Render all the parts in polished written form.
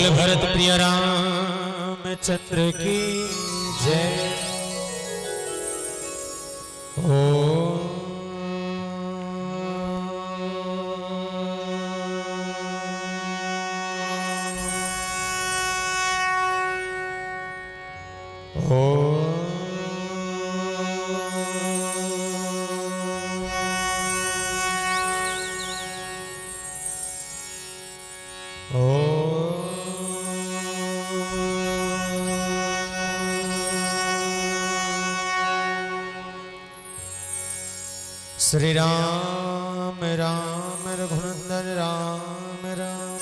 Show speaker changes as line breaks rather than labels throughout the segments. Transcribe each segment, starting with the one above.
बोल भरत प्रिय रामचंद्र की जय। ओ श्री राम राम रघुनंदन राम राम,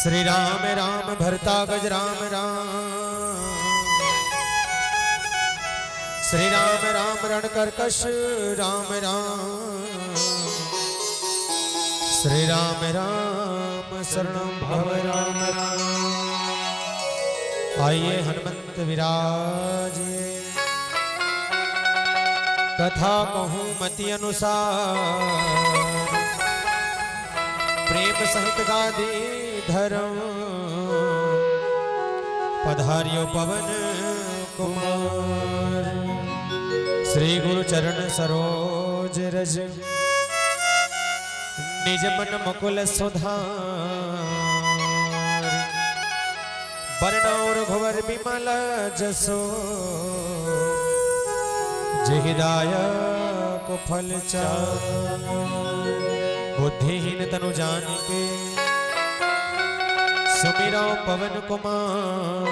श्री राम राम भरतागज राम राम, श्री राम राम रणकर्कश राम राम, श्री राम राम शरणं भव राम राम। आइए हनुमंत विराजिए, कथा कहूँ मति अनुसार, प्रेम सहित गादी धरम, पधारियो पवन कुमार। श्री गुरु चरण सरोज रज, निज मन मुकुल सुधार, बरनौ रघुवर बिमल जसो, जिहिदायक फल चार। बुद्धिहीन तनु जानिके, सुमिरौ पवन कुमार।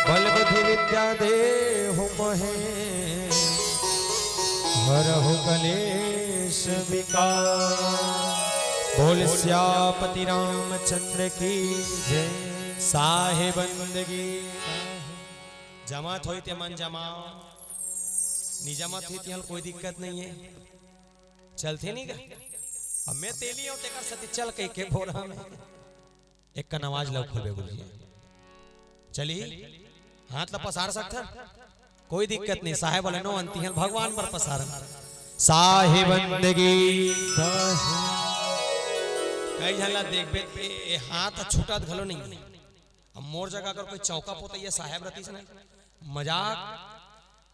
बल बुद्धि विद्या देहु मोहे, हरहु कलेश विकार। बोल सियापति रामचंद्र की जय। साहे बंदगी जमात होई ते मन जमाओ, नी जमात हुई ते कोई दिक्कत नहीं है, चलते नहीं गा। अब मैं तेली हूं तेकर सती चल के भोरा में एक का नवाज लव खोलबे बोलिए, चली हाथ ला पसार सकता, कोई दिक्कत नहीं। साहेब वाले नो अंती हैं भगवान पर पसार। साहे बंदगी कई झला देख बे ए हाथ छूटत घलो नहीं। अब मोर जगह अगर कोई चौका पोता ये साहेब रहती से ना मजाक,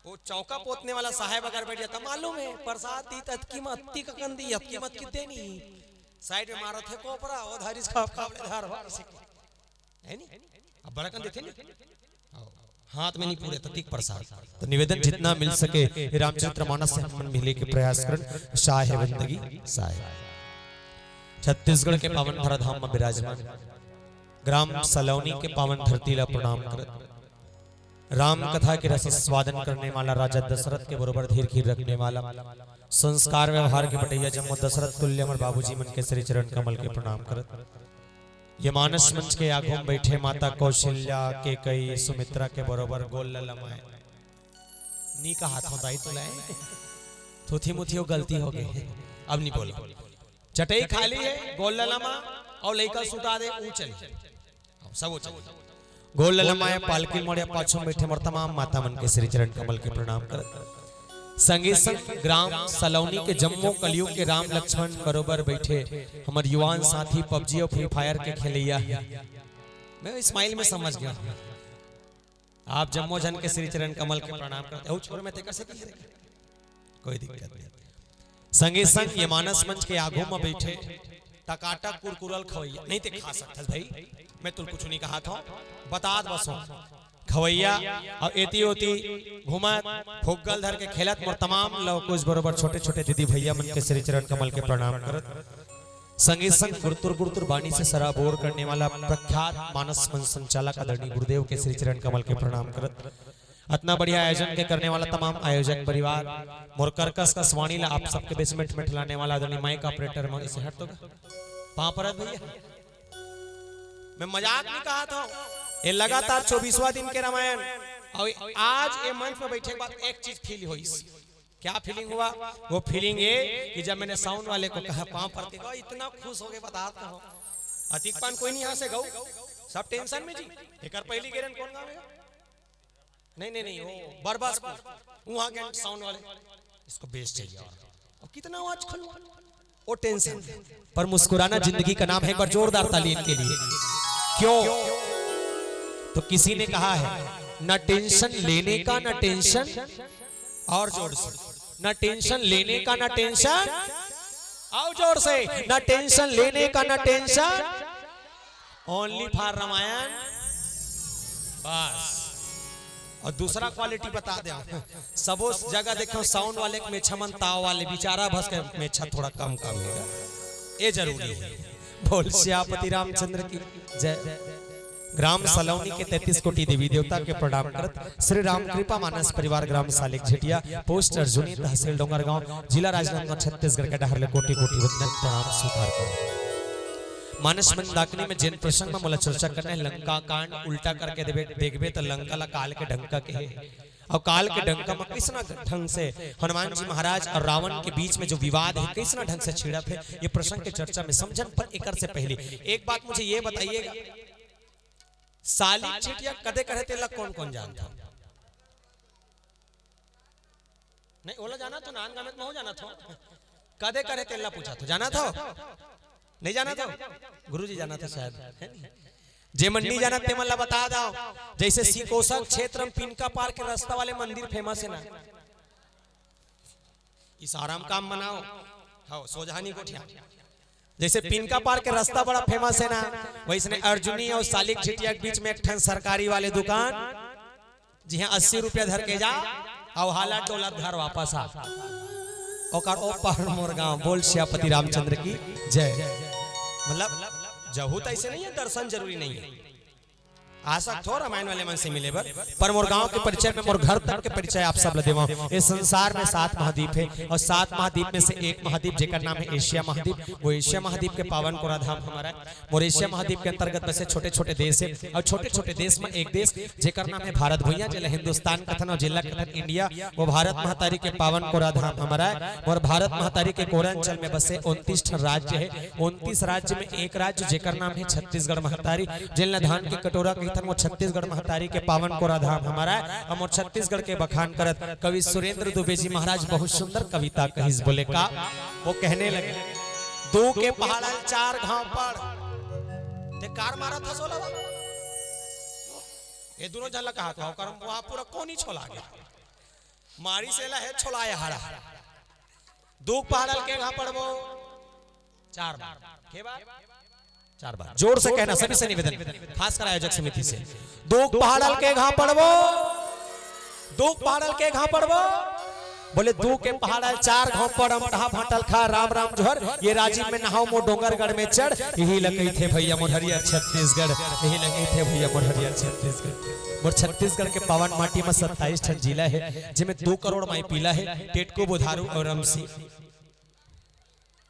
वो चौका पोतने वाला साहेब अगर बैठ जाता, मालूम है प्रसाद दी तत्की मत अत्ती का कंदी अत्की मत कितने नहीं साइड में मारा थे कोपरा ओ धारी साहब काबले धार वार से है नी। अब बड़ा कंदी थे नी हाथ में नहीं पूरे तत्क प्रसाद। तो निवेदन जितना मिल सके रामचरितमानस से हम मिले के प्रयास कर। साहे बंदगी साहेब छत्तीसगढ़ के पावन धराधाम में विराजमान, ग्राम सलौनी के पावन धरती ला प्रणाम करत, राम कथा के रस स्वादन करने वाला राजा दशरथ के बरोबर धीर खीर रखने वाला, संस्कार व्यवहार के बटैया जम्मो दशरथ तुल्य अमर बाबूजी मन के श्री चरण कमल के प्रणाम करत। ये मानस मंच के आगू में बैठे माता कौशल्या के कई सुमित्रा के बरोबर गोल ललमाए नी का हाथों दाई तो लाए थोथी मुथी गलती हो गई, अब नहीं बोला। चटई खाली है गोल ललमा और लइका सुता दे ऊंचल सब चल गोल ललमाए पालकी मोड़िया पाछो बैठे मोर तमाम माता मन के श्री चरण कमल के प्रणाम कर। संगे संग ग्राम सलौनी के जम्मो कलियुग के राम लक्ष्मण बरोबर बैठे हमारे युवान साथी पबजी और फ्री फायर के खेलैया, मैं स्माइल में समझ गया आप जम्मो जन के श्री चरण कमल के प्रणाम करते हो। छोड़ में ते कर सकी कोई दिक्कत नहीं। संगे संग ये मानस मंच के आगू में बैठे टकाटक कुरकुरल खवैया नहीं ते खा सकता भाई, मैं तुल कुछ नहीं कहा था बता बसो खवैया और एती ओती घुमत फुग्गल धर के खेलत मोर तमाम लोग कुछ बरोबर छोटे छोटे दीदी भैया मन के श्री चरण कमल के प्रणाम करत। संगे संग गुरुतुर गुरुतुर बाणी से सराबोर करने वाला प्रख्यात मानस मंच संचालक आदरणीय गुरुदेव के श्री चरण कमल के प्रणाम करत। इतना बढ़िया आयोजन के करने वाला तमाम आयोजक परिवार, मोर कर्कश का स्वाणी ला आप सबके बेसमेंट में ठिलाने वाला आदरणीय माइक ऑपरेटर में इसे हट तो पापरत भैया, मैं मजाक नहीं कहा था। ये लगातार 24वां दिन के रामायण और आज ये मंच पे बैठे के बाद एक चीज फील हुई। क्या फीलिंग हुआ? वो फीलिंग ये कि जब मैंने साउंड वाले को कहा पांव पड़ते गो, इतना खुश हो गए बताता हूं। अतिकपान कोई नहीं यहाँ से गौ, सब टेंशन में जी। एक पहली गेरन कौन गावेगा? नहीं नहीं नहीं, वो बरबास वहां के साउंड वाले इसको बेस चाहिए। और कितना आवाज खोलो वो टेंशन। पर मुस्कुराना जिंदगी का नाम है। एक बार जोरदार ताली इनके लिए। क्यों? तो किसी ने कहा है ना टेंशन लेने का ना टेंशन, और जोर से, ना टेंशन लेने का ना टेंशन, और जोर से, ना टेंशन लेने का ना टेंशन, ओनली फॉर रामायण बस। और दूसरा क्वालिटी बता दे, सबो जगह देखो साउंड वाले में छमन ताव वाले बेचारा भस के में छत थोड़ा कम कम है, ये जरूरी है। बोल श्यापति रामचंद्र की जय। ग्राम सलौनी के 33 कोटि देवी देवता के प्रणाम करत श्री राम कृपा मानस परिवार ग्राम सालिक झेटिया पोस्ट अर्जुनी तहसील डोंगरगांव जिला राजनांदगांव छत्तीसगढ़ के डहर कोटि कोटि वंदन प्रणाम स्वीकार करो। मानस मंदाकिनी में जिन प्रसंग में मोला चर्चा करना है लंका कांड उल्टा करके देखबे तो लंका ला काल के डंका के है। और काल के डंका में किसना ढंग से हनुमान जी महाराज और रावण के बीच में जो विवाद है किसना ढंग से छिड़प है, ये प्रसंग के चर्चा में समझन। पर एक से पहले एक बात मुझे ये बताइएगा, सालिक झेटिया कदे करे तेला कौन कौन जानता? नहीं ओला जाना तो नान गामत में हो जाना था। कदे करे तेला पूछा तो जाना था, नहीं जाना था? गुरुजी जाना था शायद। जे मन नहीं जाना ते मन ला बता दो। जैसे सिकोसा क्षेत्र में पिनका पार के रास्ता वाले मंदिर फेमस है ना, इस आराम काम मनाओ हाँ सोझानी कोठिया। जैसे पिनका पार के रास्ता बड़ा फेमस है ना, वैसे अर्जुनी और सालिक झेटिया के बीच में एक ठन सरकारी वाले दुकान, जी हाँ 80 रुपया धर के जा और हाला डोला घर वापस आ। और ओ पहाड़ मोर गांव। बोल श्यापति रामचंद्र की जय। मतलब जहू तो ऐसे नहीं है, दर्शन जरूरी नहीं है। आ सकते हो रामायण वाले मन से मिले पर मोर गांव के परिचय में मोर घर तक के परिचय आप सब देवा। इस संसार में 7 महाद्वीप है और 7 महाद्वीप में से एक महाद्वीप जेकर नाम है एशिया महाद्वीप। वो एशिया महाद्वीप के पावन कोरा धाम हमारा मोर एशिया महाद्वीप के अंतर्गत बसे छोटे छोटे देश है। और छोटे छोटे देश में एक देश जेकर नाम है भारत भैया, जिला हिंदुस्तान कथन और जिला कथन इंडिया। वो भारत महातारी के पावन कोरा धाम हमारा और भारत महातारी के कोरांचल में बसे 29 राज्य है। 29 राज्य में एक राज्य जेकर नाम है छत्तीसगढ़ महातारी, जिला धान के कटोरा वो छत्तीसगढ़ महतारी के पावन कोरा धाम हमारा। हम और छत्तीसगढ़ के बखान करत कवि सुरेंद्र दुबे जी महाराज बहुत सुंदर कविता कहिस। बोले का वो कहने लगे, दो के पहाड़ 4 घाव पर ते कार मारा था सोला ये दोनों जला कहा था और वहां पूरा कौन ही छोला गया मारी सेला है छोलाया हरा। दो पहाड़ के घाव पड़बो 4 बार के बार 4 बार जोर से कहना सभी से निवेदन, खासकर आयोजक समिति से। दो पहाड़ल के घा पड़बो, दो पहाड़ल के घा पड़बो। बोले दो के पहाड़ल 4 घाव पड़म कहा भाटल खा राम राम जोहर। ये राजीव में नहाओ मो डोंगरगढ़ में चढ़, यही लगे थे भैया मोहरिया छत्तीसगढ़, यही लगे थे भैया मोहरिया छत्तीसगढ़। और छत्तीसगढ़ के पावन माटी में 27 ठन जिला है जिसमें 2 करोड़ माई पीला है। टेटको बुधारू और रमसी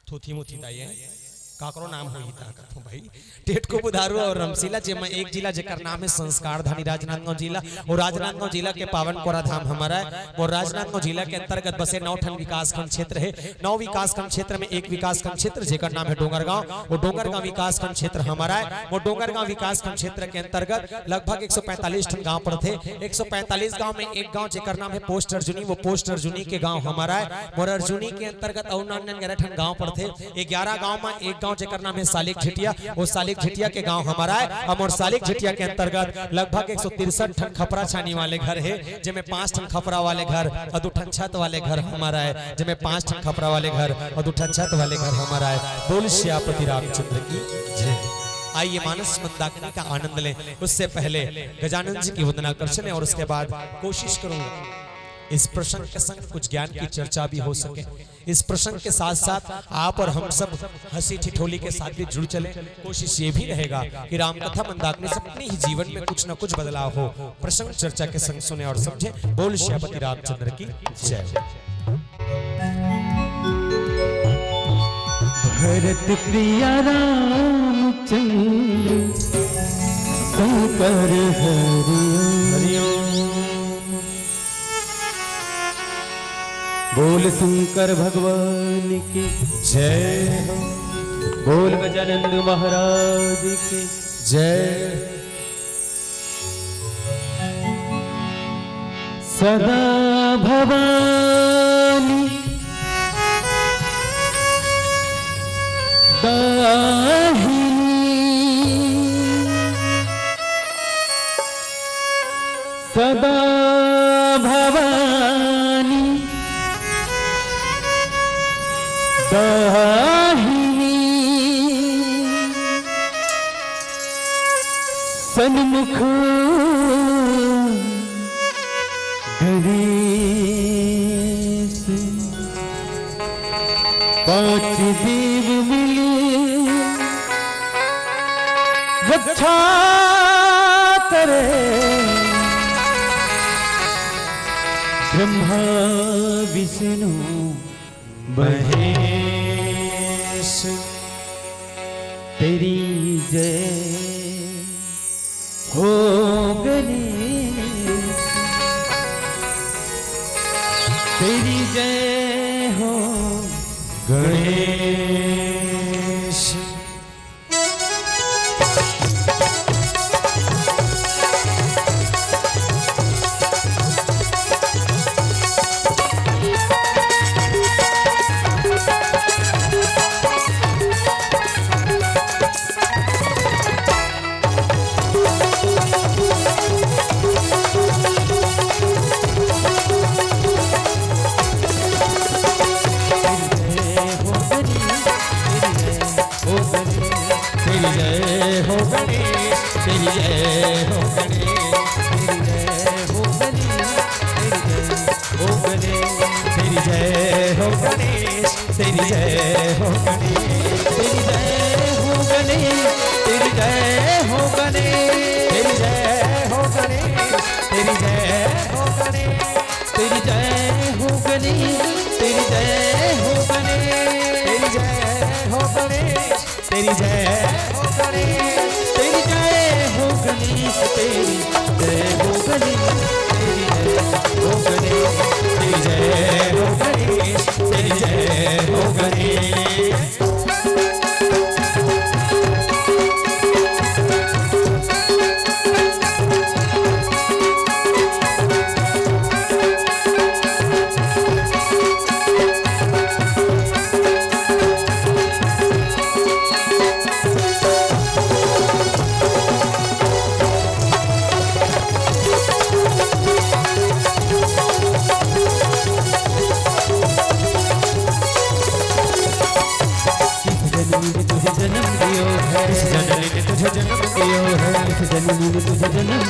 थूथी मुथी दाई है काकरो नाम हो ही था भाई। टेटको बुधारू और रमसीला जे में एक जिला जेकर नाम है संस्कार धानी राजनांदगांव जिला। और राजनांदगांव जिला के पावन कोरा धाम हमारा है। और राजनांदगांव जिला के अंतर्गत बसे 9 ठन विकास खंड क्षेत्र है। 9 विकास खंड क्षेत्र में एक विकास खंड क्षेत्र जेकर नाम है डोंगरगांव। वो डोंगरगांव विकास खंड क्षेत्र हमारा है। वो डोंगरगांव विकास खंड क्षेत्र के अंतर्गत लगभग 145 ठन गाँव पड़ते। 145 गाँव में एक गाँव जेकर नाम है पोस्ट अर्जुनी। वो पोस्ट अर्जुनी के गाँव हमारा है। और अर्जुनी के अंतर्गत और 11 ठन गाँव पड़ते। 11 गाँव में एक गाँव जेकर नाम है सालिक झेटिया। वो सालिक झेटिया के गांव हमारा है। हम और सालिक झेटिया के अंतर्गत लगभग 163 ठन खपरा छानी वाले घर है, जिसमें 5 ठन खपरा वाले घर और 2 ठन छत वाले घर हमारा है। जिसमें 5 ठन खपरा वाले घर और 2 ठन छत वाले घर हमारा है। बोल श्यापति रामचंद्र की जय। आइए मानस मंदाकिनी का आनंद लें। उससे पहले गजानन जी की वंदना कर चलें और उसके बाद कोशिश करूंगा इस प्रसंग के संग कुछ ज्ञान की चर्चा भी हो सके। इस प्रसंग के साथ साथ आप और हम सब हंसी ठिठोली के साथ भी जुड़ चले। कोशिश ये भी रहेगा कि रामकथा मंदाकिनी से अपने ही जीवन में कुछ न कुछ बदलाव हो। प्रसंग चर्चा के संग सुने और समझे। बोल श्यापति रामचंद्र की जय।
भरत प्रिया रामचंद्र शंकर हरिओम। बोल शंकर भगवान की
जय।
बोल गजानंद महाराज की
जय।
सदा भवानी सदा भवानी दाहिनी सन्मुख गणेश पांच देव मिले रक्षा करे ब्रह्मा विष्णु महेश तेरी जय हो गणेश तेरी जय हो गणेश। तेरी जय हो गणेश तेरी जय हो गणेश तेरी जय हो गणेश तेरी जय हो गणेश तेरी जय हो गणेश तेरी जय हो गणेश तेरी जय हो गणेश तेरी जय हो गणेश तेरी जय हो गणेश तेरी जय हो गणेश तेरी जय हो गणेश तेरी जय हो गणेश तेरी जय हो गणेश तेरी जय हो गणेश तेरी जय हो गणेश तेरी जय हो गणेश तेरी जय हो गणेश। जननी ने तुझे जन्म दियो है किस जननी ने तुझे जन्म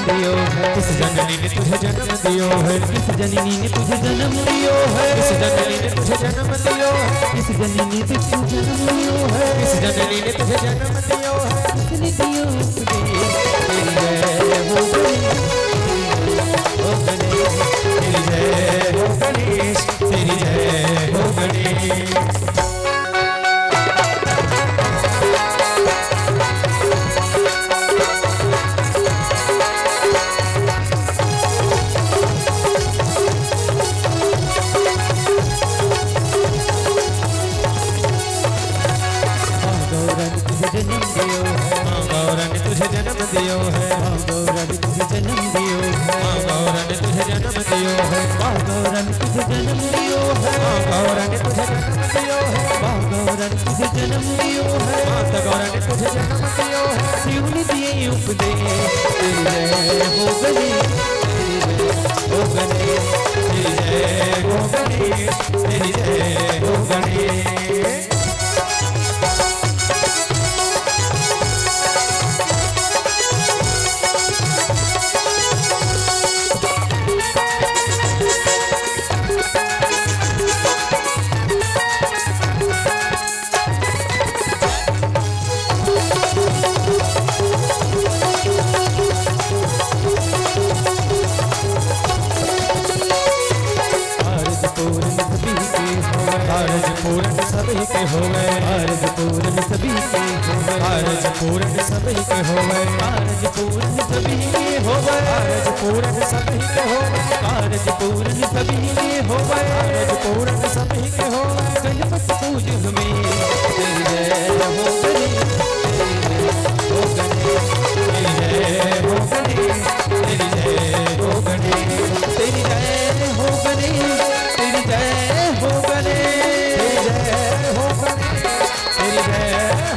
दियो है किस जननी ने तुझे जन्म दियो है किस जननी ने तुझे जन्म दियो है किस जननी ने तुझे जन्म दियो है किस जननी ने तुझे जन्म दियो है किसने दियो तेरी जय हो गणेश तेरी जय हो गणेश तेरी जय हो गणेश। गौरन तुझे जन्म दियो है गौरन तुझे जन्म दियो है गौरन तुझे जन्म दियो है गौरन तुझे जन्म दियो है गौरन तुझे जन्म दियो है गौरन तुझे जन्म दियो है गौरन तुझे जन्म दियो है शिव ने दिए उपदेश तेरी जय हो गणेश तेरी जय हो गणेश तेरी जय हो गणेश। सभी के हो गए आरज पूर्ण सभी के हो गए आरज पूर्ण सभी के हो गए आरज पूर्ण सभी के हो गए आरज पूर्ण सभी के हो गए आरज पूर्ण सभी के हो गए आरज पूर्ण सभी के हो गए गणपति पूज हमें तेरी जय हो गणेश तेरी जय हो गणेश तेरी जय हो गणेश तेरी जय हो गणेश तेरी जय हो गणेश तेरी जय हो गणेश तेरी जय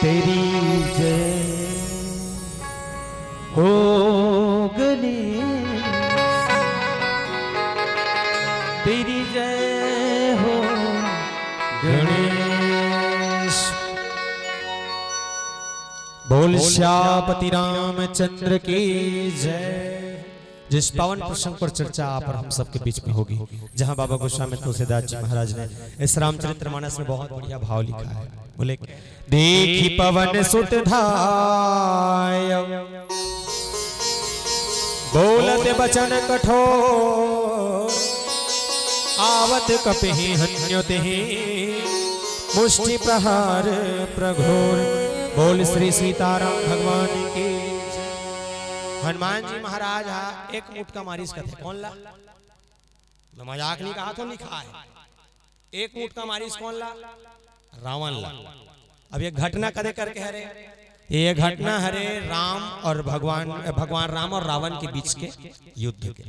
तेरी जय हो गणेश, तेरी जय हो गणेश। बोल श्यापति रामचंद्र की जय। जिस पावन प्रसंग पर चर्चा पर हम सबके बीच में होगी, जहां बाबा गोस्वामी तुलसीदास जी महाराज ने इस रामचरितमानस में बहुत बढ़िया भाव लिखा है। बोले देखी पवन सुत धाय, बोलत बचन कठोर, आवत कपिहि हन्योतिहि, मुष्टि प्रहार प्रघोर। बोल श्री सीताराम भगवान की। हनुमान जी महाराज एक ऊँट का मारिश करते। कौन ला? मैं मजाक नहीं कहा, तो लिखा है। एक ऊँट का मारिश कौन ला? रावण ला। अब ये घटना कदे करके हरे, ये घटना हरे राम और भगवान राम और रावण के बीच के युद्ध के।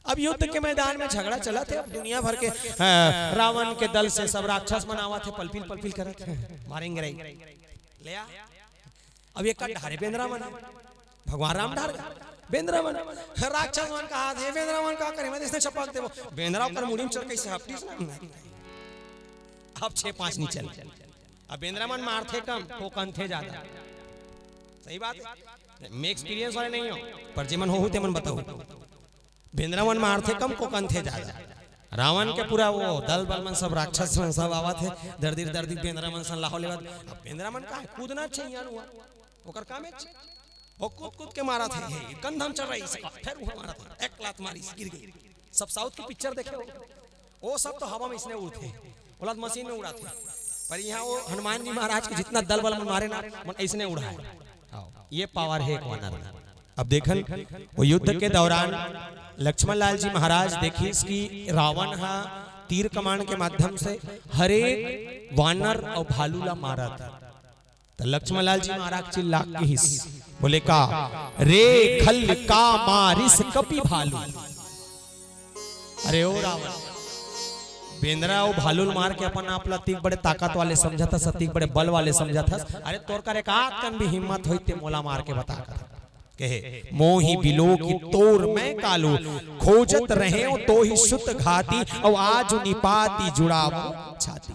अब युद्ध के मैदान में झगड़ा चला थे। अब दुनिया भर के रावण के दल से सब राक्षस मनावा थे, पलपिल पलपिल करत थे, मारेंगे रही ले आ। अब ये कट हरे बेंद्रावन, भगवान राम ढार बेंद्रा मन राक्षस मन कहा थे। बेंद्रा मन का करे, मैं इसने छपक दे वो बेंद्रा पर मुड़ी में चढ़ कैसे हपटीस ना। अब 6-5 नहीं चल। अब बेंद्रा मन मारते कम तो कंथे ज्यादा। सही बात है, मैं एक्सपीरियंस वाले नहीं हो, पर जे मन हो ते मन बताओ। बेंद्रा मन मारते कम को कंथे ज्यादा। रावण के पूरा वो दल बल मन सब राक्षस मन सब आवा थे, दर्दी दर्दी बेंद्रा मन सन लाहो लेवत। अब बेंद्रा मन का कूदना चाहिए यार, हुआ ओकर काम है वो कूद कूद के मारा थे। कंधम चढ़ रही से फिर वो मारा था, एक लात मारी गिर गई। सब साउथ की पिक्चर देखे वो सब तो हवा में इसने उड़ते, औलाद मशीन में उड़ाते, पर यहाँ वो हनुमान जी महाराज के जितना दल बल मारे ना इसने उड़ाए। ये पावर है एक वानर। अब देखन वो युद्ध के दौरान लक्ष्मण लाल जी महाराज देखिए कि रावण हा तीर कमान के माध्यम से हरे वानर और भालू ला मारा था। तो लक्ष्मण लाल जी महाराज चिल्ला के हिस बोले का रे खल का मारिस कपि भालू। अरे ओ रावण, बेंद्रा वो भालू मार के अपन आप तीक बड़े ताकत वाले समझा था, सतीक बड़े बल वाले समझा था। अरे तोर कर एक कन भी हिम्मत हुई ते मोला मार के बता कर कहे मोही बिलो की तोर मैं कालू, खोजत रहे तो ही सुत घाती, और आज निपाती जुड़ावो छाती।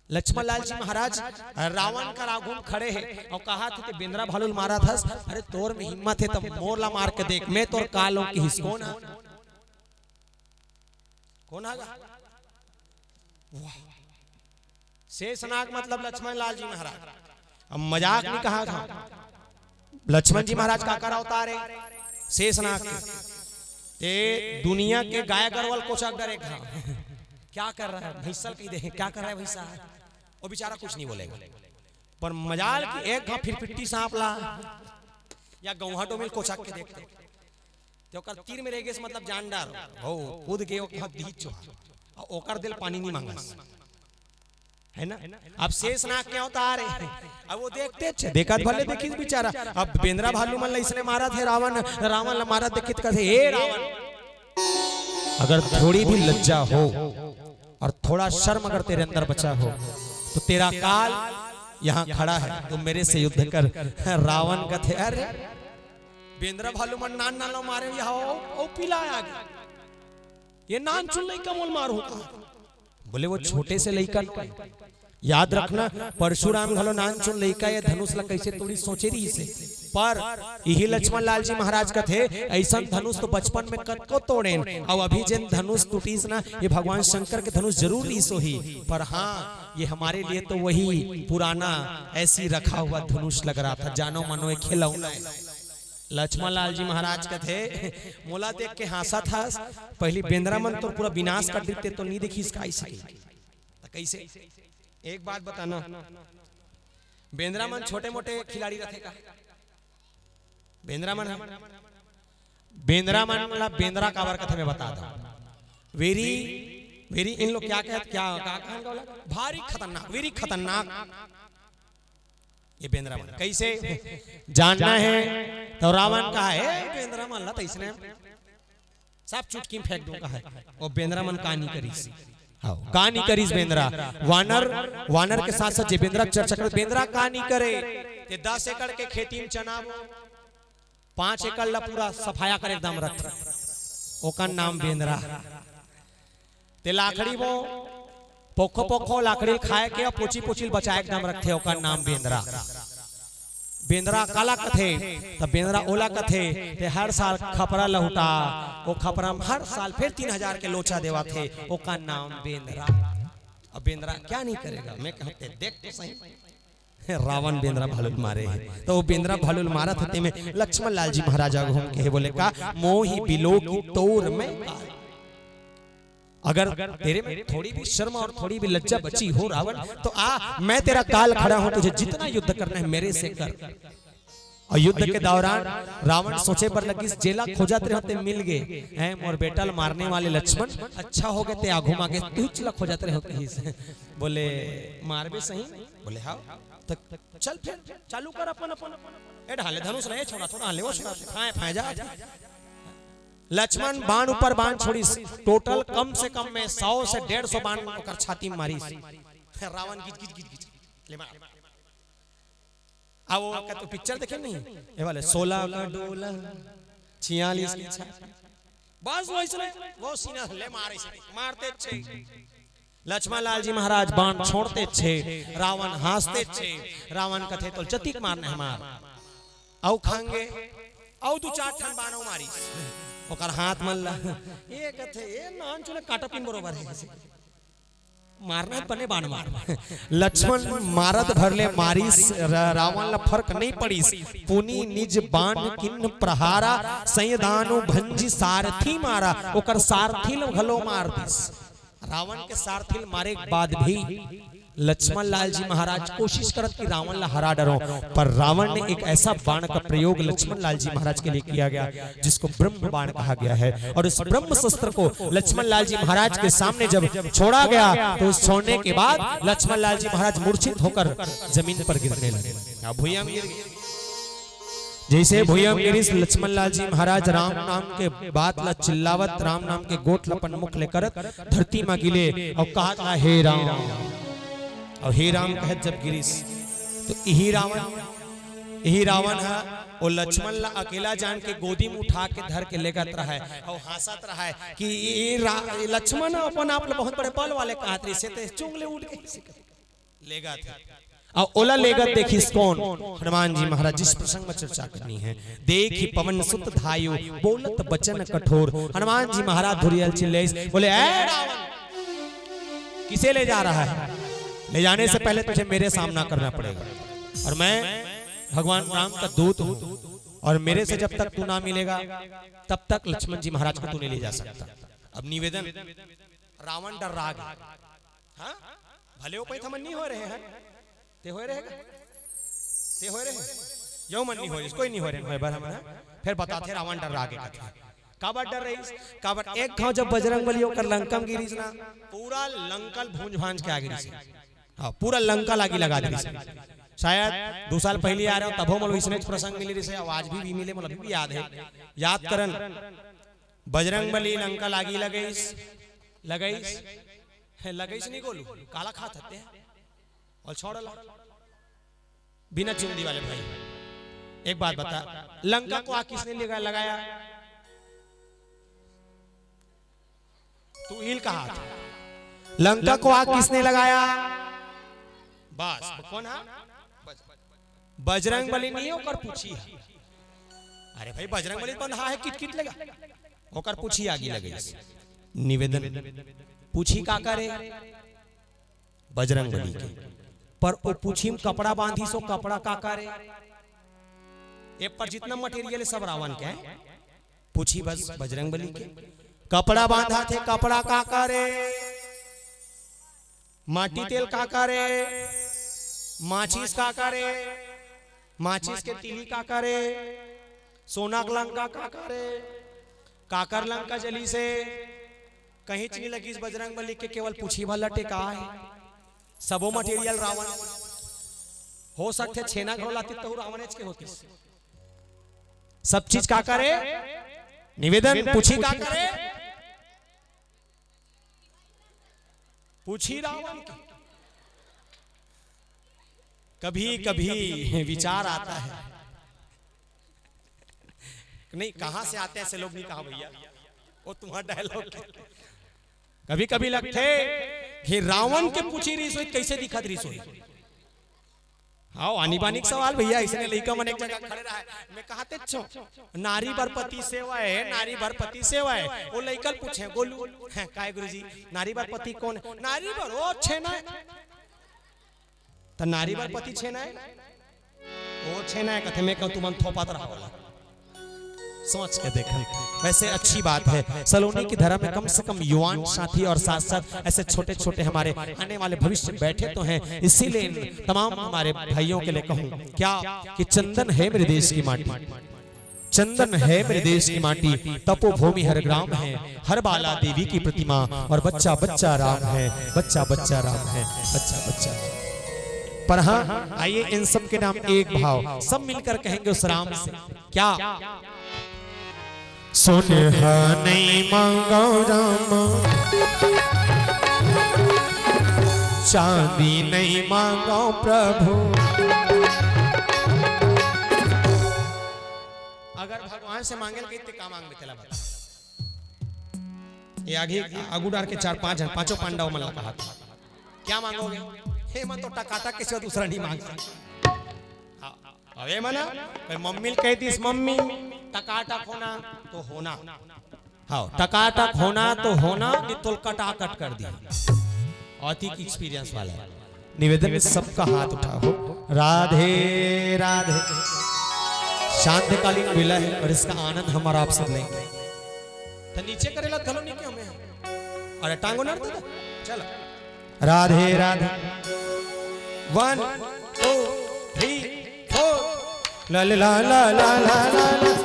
लक्ष्मण लाल जी महाराज रावण का राघुम खड़े हैं और कहा थे कि बेंद्रा भालू मारा था। अरे तोर में हिम्मत है तो मोरला मार के देख, मैं तोर कालों की हिस कौन आगा? शेषनाग मतलब लक्ष्मण लाल जी महाराज। अब मजाक नहीं कहा था। लक्ष्मण जी महाराज का कर अवतार है शेषनाग के। दुनिया के गाय गरवल को चक डरेगा। क्या कर रहा है भैंसल की दे, क्या कर रहा है भैंसा? वो बेचारा कुछ नहीं बोलेगा, पर मजाल की एक फिर पिट्टी सांप ला या गौहाटो में कोचक के देखते तो ओकर तीर में रहेगे मतलब जान डार हो कूद के ओकर दिल पानी नहीं मांगस है ना। अब शेषनाग क्या होता आ रहे, अब वो देखते देखा भले देखी बेचारा। अब बेंद्रा भालू मन इसने मारा थे रावण ला मारा देखित कहते हे रावण, अगर थोड़ी भी लज्जा हो और थोड़ा शर्म अगर तेरे अंदर बचा हो तो तेरा काल यहाँ खड़ा है, तुम मेरे से युद्ध कर। रावण कहते अरे बेंद्रा भालू मन नान नान मारे यहाँ पीला आ गया, ये नान चुन लई कमोल मारू। बोले वो छोटे से लइका याद रखना, परशुराम घलो नान चुन लइका ये धनुष ला कैसे तोड़ी सोचे रही से। पर यही लक्ष्मण लाल जी महाराज का थे ऐसा धनुष तो बचपन में कतको तोड़े, और अभी जिन धनुष टूटीस ना ये भगवान शंकर के धनुष जरूर रीसो ही, पर हाँ ये हमारे लिए तो वही पुराना ऐसी रखा हुआ धनुष लग रहा था, जानो मानो एक खिलौना। लक्ष्मण लाल जी महाराज का थे मोला देख के हंसा था। पहली बेंद्रा मन तो पूरा विनाश कर देते तो नहीं देखी इसका कैसे। एक बात बताना, बेंद्रा मन छोटे मोटे खिलाड़ी रहते का? बेंद्रा मन मतलब बेंद्रा कावर कथा में बता दो। वेरी वेरी इन लोग क्या कहते क्या भारी खतरनाक, वेरी खतरनाक ये बेंद्रा मन। कैसे जानना है तो रावण कहा है बेंद्रा मन ला इसने सब चुटकी में फेंक दूंगा है, वो बेंद्रा मन कहानी करी सी
हाँ कहानी करीस बेंद्रा वानर वानर के साथ साथ जे बेंद्रा चर्चा कर बेंद्रा कहानी करे ते 10 एकड़ के खेती में चना 5 एकड़ ला पूरा सफाया कर एकदम रख ओका नाम बेंद्रा ते लाकड़ी वो पोखो पोखो लाकड़ी खाए के पोची पोची बचाए एकदम रखे ओका नाम बेंद्रा बेंद्रा काला कथे तब बेंद्रा ओला कथे ते हर साल खपरा लहुटा वो खपरा में हर साल फिर 3000 के लोचा देवा थे ओका नाम बेंद्रा। अब बेंद्रा क्या नहीं करेगा मैं कहते देख तो सही रावण बेंद्रा भालुल मारे है तो वो बेंद्रा भालुल मारा था में लक्ष्मण लाल जी महाराजा घूम के बोले का मोही बिलो की तोर में अगर तेरे में थोड़ी भी शर्म और थोड़ी भी लज्जा बची हो रावण तो आ मैं तेरा काल खड़ा हूं तुझे जितना युद्ध करना है मेरे से कर। और युद्ध के दौरान रावण सोचे पर लगी जेला खोजत रहते मिल गए हैं मोर बेटल मारने वाले लक्ष्मण अच्छा हो गए ते आघुमा के तू चला खोजत रहे कहीं से बोले मारबे सही बोले हाँ तो चल फिर चालू कर अपन अपन ए ढाले धनुष रहे छोड़ा थोड़ा ले वो छोड़ा फाए फाए जा लक्ष्मण बाण ऊपर बाण छोड़ी टोटल कम से कम में 100 से 150 बाण ओकर छाती में मारी रावण गिज गिज गिज ले मार अब वो का तो पिक्चर देखे नहीं ये वाले 16 का डोला 46 की छाती बस वैसे वो सीना ले मारे मारते छे लक्ष्मण लाल जी महाराज बाण छोड़ते छे रावण हंसते छे रावण कथे तो जतिक मारने हमार औ खांगे औ दो चार ठन बाणो मारी ओकर हाथ मल्ला ये कथे ये नान चले काटा पिन बरोबर है मारना बने बाण मार लक्ष्मण मारत भरले मारिस रावण ला फर्क नहीं पड़ीस पुनी निज बाण किन प्रहारा संयदानु भंजी सारथी मारा ओकर सारथी लो घलो मार दिस रावण के सारथी मारे के बाद भी लक्ष्मण लाल जी महाराज कोशिश करत कि रावण ला हरा डरो पर रावण ने एक ऐसा बाण का प्रयोग लक्ष्मण लाल जी महाराज के लिए किया गया जिसको ब्रह्म बाण कहा गया है और उस ब्रह्म शस्त्र को लक्ष्मण लाल जी महाराज के सामने जब छोड़ा गया तो उस छोड़ने के बाद लक्ष्मण लाल जी महाराज मूर्छित होकर जमीन पर गिरने लगे भूया में गिर गए जैसे भूया में गिरी लक्ष्मण लाल जी महाराज राम नाम के बात ला चिल्लावत राम नाम के गोट लपन मुख लेकर धरती में गिले और कहा था हे राम और हे राम कहत जब गिरीश तो यही रावण है और लक्ष्मण ला अकेला जान के गोदी में उठा के धर के लेगत रहा है और हंसत रहा है कि ये लक्ष्मण अपन आप बहुत बड़े बल वाले कहत रही से चुंगले उठ के लेगत और ओला लेगत देखिस कौन हनुमान जी महाराज जिस प्रसंग में चर्चा करनी है देखी पवन सुत धायु बोलत बचन कठोर हनुमान जी महाराज धुरियल चिल्ले बोले ए रावण किसे ले जा रहा है ले जाने से पहले तुझे मेरे सामना करना पड़ेगा और मैं भगवान राम का दूत हूं और मेरे से जब तक तू ना मिलेगा तब तक लक्ष्मण जी महाराज को तू नहीं ले जा सकता। अब निवेदन रावण डर रहा है हाँ भले उपाय थमन नहीं हो रहे हैं ते हो रहे यो मन नहीं हो कोई नहीं हो रहे बार हम फिर बताते रावण डर रहा है काबर डर रही काबर एक गांव जब बजरंग बली होकर लंका में गिरी ना पूरा लंकल भूंज भांज के आ गिरी हाँ पूरा लंका लागी लगा दी शायद 2 साल पहले आ रहे हो तब हम इसने प्रसंग मिली रही आज भी मिले मतलब भी याद है याद करन बजरंग बली लंका लागी लगईस नहीं बोलू काला खा थते और छोड़ला बिना चुंदी वाले भाई एक बात बता लंका को आग किसने लगाया तू ईल कहा था लंका को आग किसने लगाया बस कौन है बजरंग बली नहीं होकर पूछी है अरे भाई बजरंग बली बंधा है किट किट लगा होकर पूछी आगे लगे निवेदन पूछी का करे बजरंग बली के पर वो पूछी में कपड़ा बांधी सो कपड़ा का करे ये पर जितना मटेरियल सब रावण के है पूछी बस बजरंग बली के कपड़ा बांधा थे कपड़ा का करे माटी तेल का करे माचिस का करे माचिस के तिली का करे सोना लंका का करे काकर लंका जली से कहीं नहीं लगी बजरंग बली के केवल पूछी भला टेका है सबो मटेरियल रावण हो सकते छेना घोलाती तो रावण के होती सब चीज का करे निवेदन पूछी का करे पूछी रावण के। कभी कभी विचार आता है, नहीं कहां से आते हैं ऐसे लोग, नहीं कहा भैया वो तुम्हारा डायलॉग। कभी कभी लगते कि रावण के पूछी रिसोई कैसे दिखत रिसोई। हाँ आनी बानी सवाल भैया, इसने लड़का मन एक जगह खड़े रहा है, मैं कहते छो नारी बरपति सेवा है, नारी बरपति सेवा है। वो लड़का पूछे गोलू काय गुरुजी नारी बरपति कौन है? नारी बर ओ छेना तो नारी बरपति छेना है वो छेना है कथे में कहूं तुम थोपात रहा वाला सोच के देखा। वैसे अच्छी बात है सलोनी की धरा में कम से कम युवान साथी और साथ साथ ऐसे छोटे छोटे हमारे आने वाले भविष्य बैठे तो हैं, इसीलिए तमाम हमारे भाइयों के लिए कहूं क्या कि चंदन है मेरे देश की माटी, चंदन है मेरे देश की माटी, तपोभूमि हर ग्राम है, हर बाला देवी की प्रतिमा और बच्चा बच्चा राम है, बच्चा बच्चा राम है, बच्चा बच्चा। पर हाँ आइए इन सब के नाम एक भाव सब मिलकर कहेंगे उस राम से क्या।
सुनहा नहीं मांगो राम, चांदी नहीं मांगो प्रभु।
अगर भगवान से मांगे तो क्या मांग में तेला बता। ये आगे आगू डार के 4-5 जन पांचों पांडव मन कहा था क्या मांगोगे? हे मन तो टकाटक के सिवा दूसरा नहीं मांग सकता। अबे मना मम्मी कहती मम्मी टकाटक होना तो होना, हाँ टकाटक होना तो होना, नहीं तो कटाकट कर दिया। अति की एक्सपीरियंस वाला है।
निवेदन में सबका हाथ उठाओ। राधे राधे।
शांतिकालीन विलय है और इसका आनंद हमारा आप सब लेंगे। तो नीचे करेला थलो नहीं क्यों हमें, अरे टांगो ना चल।
राधे राधे।
1 2 3 4
ला ला ला ला ला ला ला ला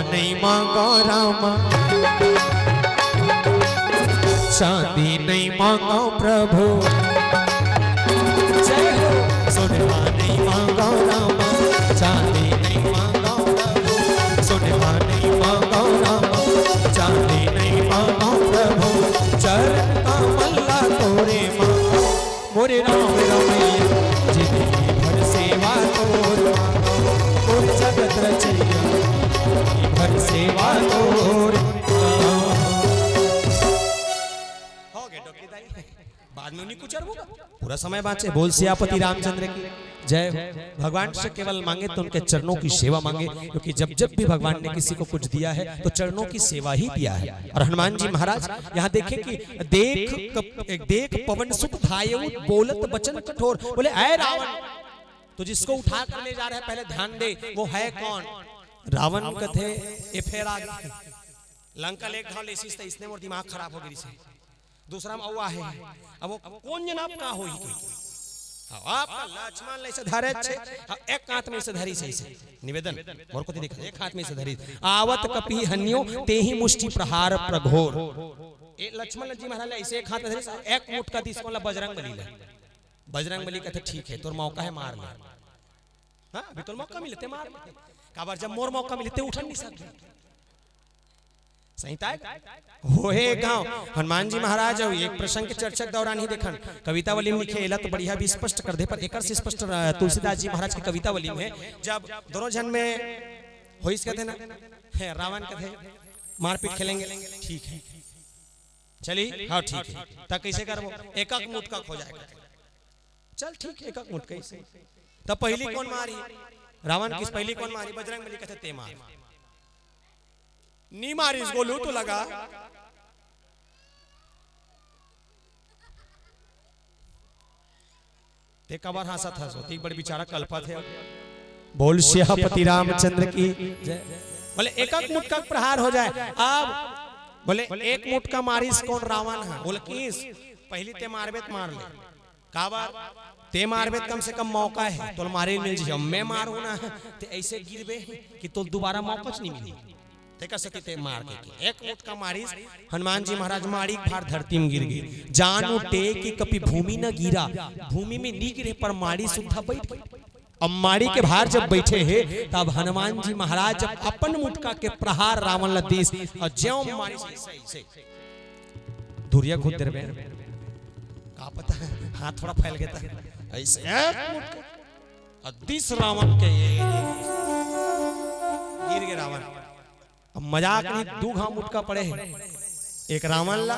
नहीं मांगो रामा, चांदी नहीं मांगो प्रभु। सुनहा नहीं मांगो रामा, चांदी नहीं मांगो प्रभु। सुनहा नहीं मांगो रामा, चांदी नहीं मांगो प्रभु। चरण कमला तोरे मांगो मोरे राम रमैया, जिंदगी भर सेवा तोर मांगो और जगत रचैया भर सेवा तोर।
हो गए डॉक्टर दाई, बाद में उन्हीं कुछ अरबों पूरा समय बाँचे। बोल सियापति रामचंद्र की जय। भगवान से केवल मांगे तो उनके चरणों की सेवा मांगे, क्योंकि जब जब भी भगवान ने किसी को कुछ दिया है तो चरणों की सेवा ही दिया है। और हनुमान जी महाराज यहाँ देखे कि देख पवन सुत धायउ बोलत बचन कठोर। बोले ऐ रावण, तो जिसको उठा कर ले जा रहे हैं पहले ध्यान दे, वो है कौन? रावण कथे ए फेर आ गए लंका ले घाव लेसिस त इसने मोर दिमाग खराब हो गई से। दूसरा में औवा है, अब वो कौन जनाब का होई कोई आपका लक्ष्मण ले से धरे छे, एक हाथ में से धरी से इसे निवेदन मोर को दिखा एक हाथ में से धरी। आवत कपि हन्यो तेहि मुष्टि प्रहार प्रघोर। ए लक्ष्मण जी महाराज ऐसे एक हाथ में धरी, एक मुठ का दिस कोला बजरंग बली ले। बजरंग बली कहते ठीक है तोर मौका है मार ले। हां अभी तोर मौका मिलते मार ले, काबर जब मोर मौका मिलते उठ नहीं सकते। संहिता होए गांव हनुमान जी महाराज एक प्रसंग के चर्चा के दौरान ही देखन कवितावली में लिखे एला तो बढ़िया भी स्पष्ट कर दे, पर एकर से स्पष्ट तुलसीदास जी महाराज की कवितावली में जब दोनों जन में होइस कहते ना रावण कहते मारपीट खेलेंगे, ठीक है चली हाँ ठीक है तब कैसे करबो एक एक मुठ का खो जाएगा। चल ठीक है एक एक मुठ कैसे। तब पहली कौन मारी रावण किस पहली कौन मारी? बजरंग बली कहते ते मार। नी मारिस गोलू तो लगा ते कबर हंसत हंसो बड़ी बेचारा कल्पत है।
बोल सियापति रामचंद्र की जय।
बोले एक एक मुठ का प्रहार हो जाए। अब बोले एक मुठ का मारिस कौन? रावण है। बोले किस पहली ते मारबे तो मार ले, काबर ते मारबे कम से कम मौका है तो मारे मिल जाए, मैं मारू ना ते ऐसे गिरबे कि तो दोबारा मौका नहीं मिली। ते कर सकते ते मार के एक मुठ का मारिस हनुमान जी महाराज मारी भार धरती में गिर गए, जान उठे कि कभी भूमि न गिरा, भूमि में नहीं गिरे पर मारी सुधा बैठ गई। अब मारी के भार जब बैठे हैं तब हनुमान जी महाराज जब अपन मुटका के प्रहार रावण लदीस और ज्यों मारी से धुरिया खुद देर में का पता हाथ थोड़ा फैल गया था ऐसे एक मुटका दिस रावण के गिर गए रावण। अब मजाक नहीं, दो घाव मुटका पड़े हैं, एक रावण ला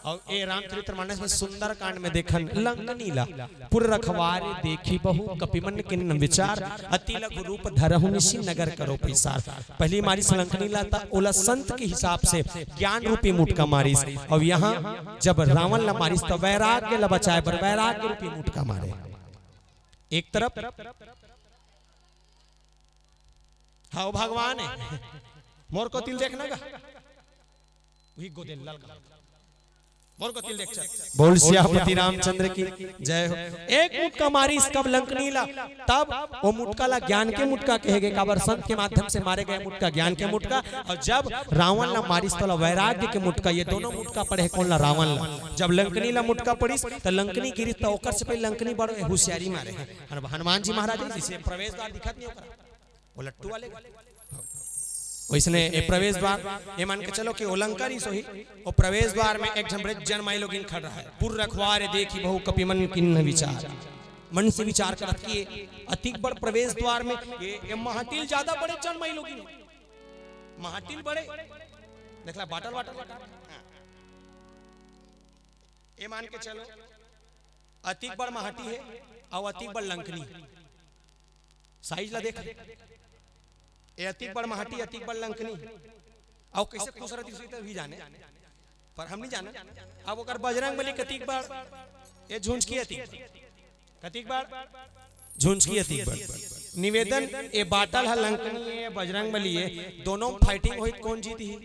और ए रामचरितमानस में सुंदर कांड में देखन लंकनीला पुर रखवारे देखी बहु कपिमन किन विचार अति लघु रूप धरहु निशि नगर करो पैसार। पहली मारी लंकनीला था ओला संत के हिसाब से ज्ञान रूपी मुटका मारिस, और यहाँ जब रावण ला मारिस तो वैराग्य ला बचाए पर वैराग्य रूपी मुटका मारे। एक तरफ हाँ भगवान है मोर को तिल देखना का वही गोदे लाल का मोर को तिल देख चल बोल सियापति रामचंद्र की जय हो। एक मुटका मारी कब लंकनीला तब वो मुटका ला ज्ञान के मुटका कहेगे काबर संत के माध्यम से मारे गए मुटका ज्ञान के मुटका, और जब रावण ला मारिस तो वैराग्य के मुटका। ये दोनों मुटका पड़े कौन ला रावण ला। जब लंकनी ला मुटका पड़िस तो लंकनी गिरी तो ओकर से पहले लंकनी बड़ो होशियारी मारे हैं हनुमान जी महाराज जिसे प्रवेश द्वार दिखत नहीं ओकरा वो लट्टू वाले वैसने ए प्रवेश द्वार ये मान के चलो कि ओलंकारी सोही और प्रवेश द्वार में एक झमरे जनमाई लोग इन खड़ रहा है। पुर रखवारे देखी बहु कपि मन किन्न विचार, मन से विचार करत कि अति बड़ प्रवेश द्वार में ये महाटिल ज्यादा बड़े जनमाई लोग महाटिल बड़े देखला बाटल बाटल ये मान के चलो अति बड़ महाटी है और अति बड़ लंकनी साइज ला देख ए अति बड़ महाटी अति बड़ लंकनी और कैसे खूबसूरत दिखती भी जाने पर हम नहीं जाना। अब ओकर बजरंगबली कतिक बार ए झुंझ की अति कतिक बार झुंझ की अति बार निवेदन ए बाटल है लंकनी है बजरंगबली है दोनों फाइटिंग हुई कौन जीती है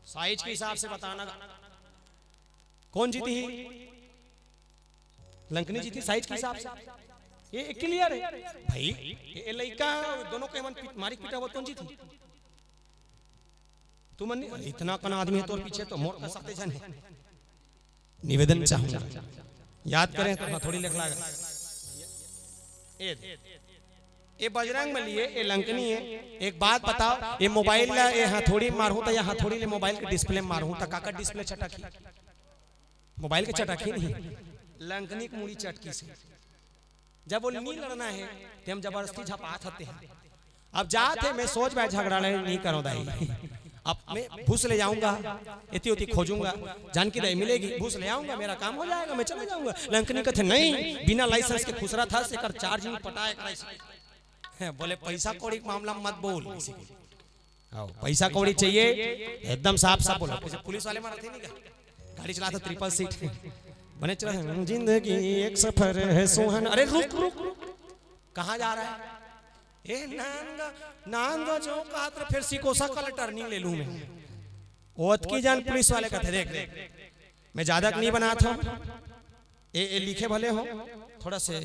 साइज के हिसाब से बताना कौन जीती है। लंकनी जीती साइज के हिसाब से ये क्लियर है भाई। ये लड़का दोनों के मन मारी पीटा वो कौन जीती तू मन इतना कन आदमी है तो पीछे तो मोर का सकते जाने। निवेदन चाहूंगा याद करें तो थोड़ी लिख लागा ये बजरंगबली है ये लंकनी है। एक बात बताओ ये मोबाइल ला ये हथौड़ी मारू तो या हथौड़ी ले मोबाइल के डिस्प्ले मारू तो काका डिस्प्ले चटकी मोबाइल के चटकी नहीं लंकनी की मुड़ी चटकी से जब वो नहीं लड़ना है तो हम जबरदस्ती झपा सकते हैं। अब जाते मैं सोच बैठ झगड़ा नहीं करो दाई अब मैं भूस ले जाऊंगा इतनी उती खोजूंगा जान की दही मिलेगी भूस ले आऊंगा मेरा काम हो जाएगा मैं चला जाऊंगा। लंकनी कहते नहीं बिना लाइसेंस के खुसरा था से कर चार्ज नहीं पटाए बोले पैसा कौड़ी मामला मत बोल पैसा कौड़ी चाहिए एकदम साफ साफ बोला पुलिस वाले मारा थे नहीं क्या गाड़ी चलाता ट्रिपल सीट बने चला जिंदगी एक सफर है सुहान। अरे रुक रुक रुक कहाँ जा रहा है ए नांगा जो कहा तो फिर सिकोसा का टर्निंग ले लूं मैं ओत की जान पुलिस वाले कहते देख मैं ज्यादा नहीं बना था ए लिखे भले हो थोड़ा से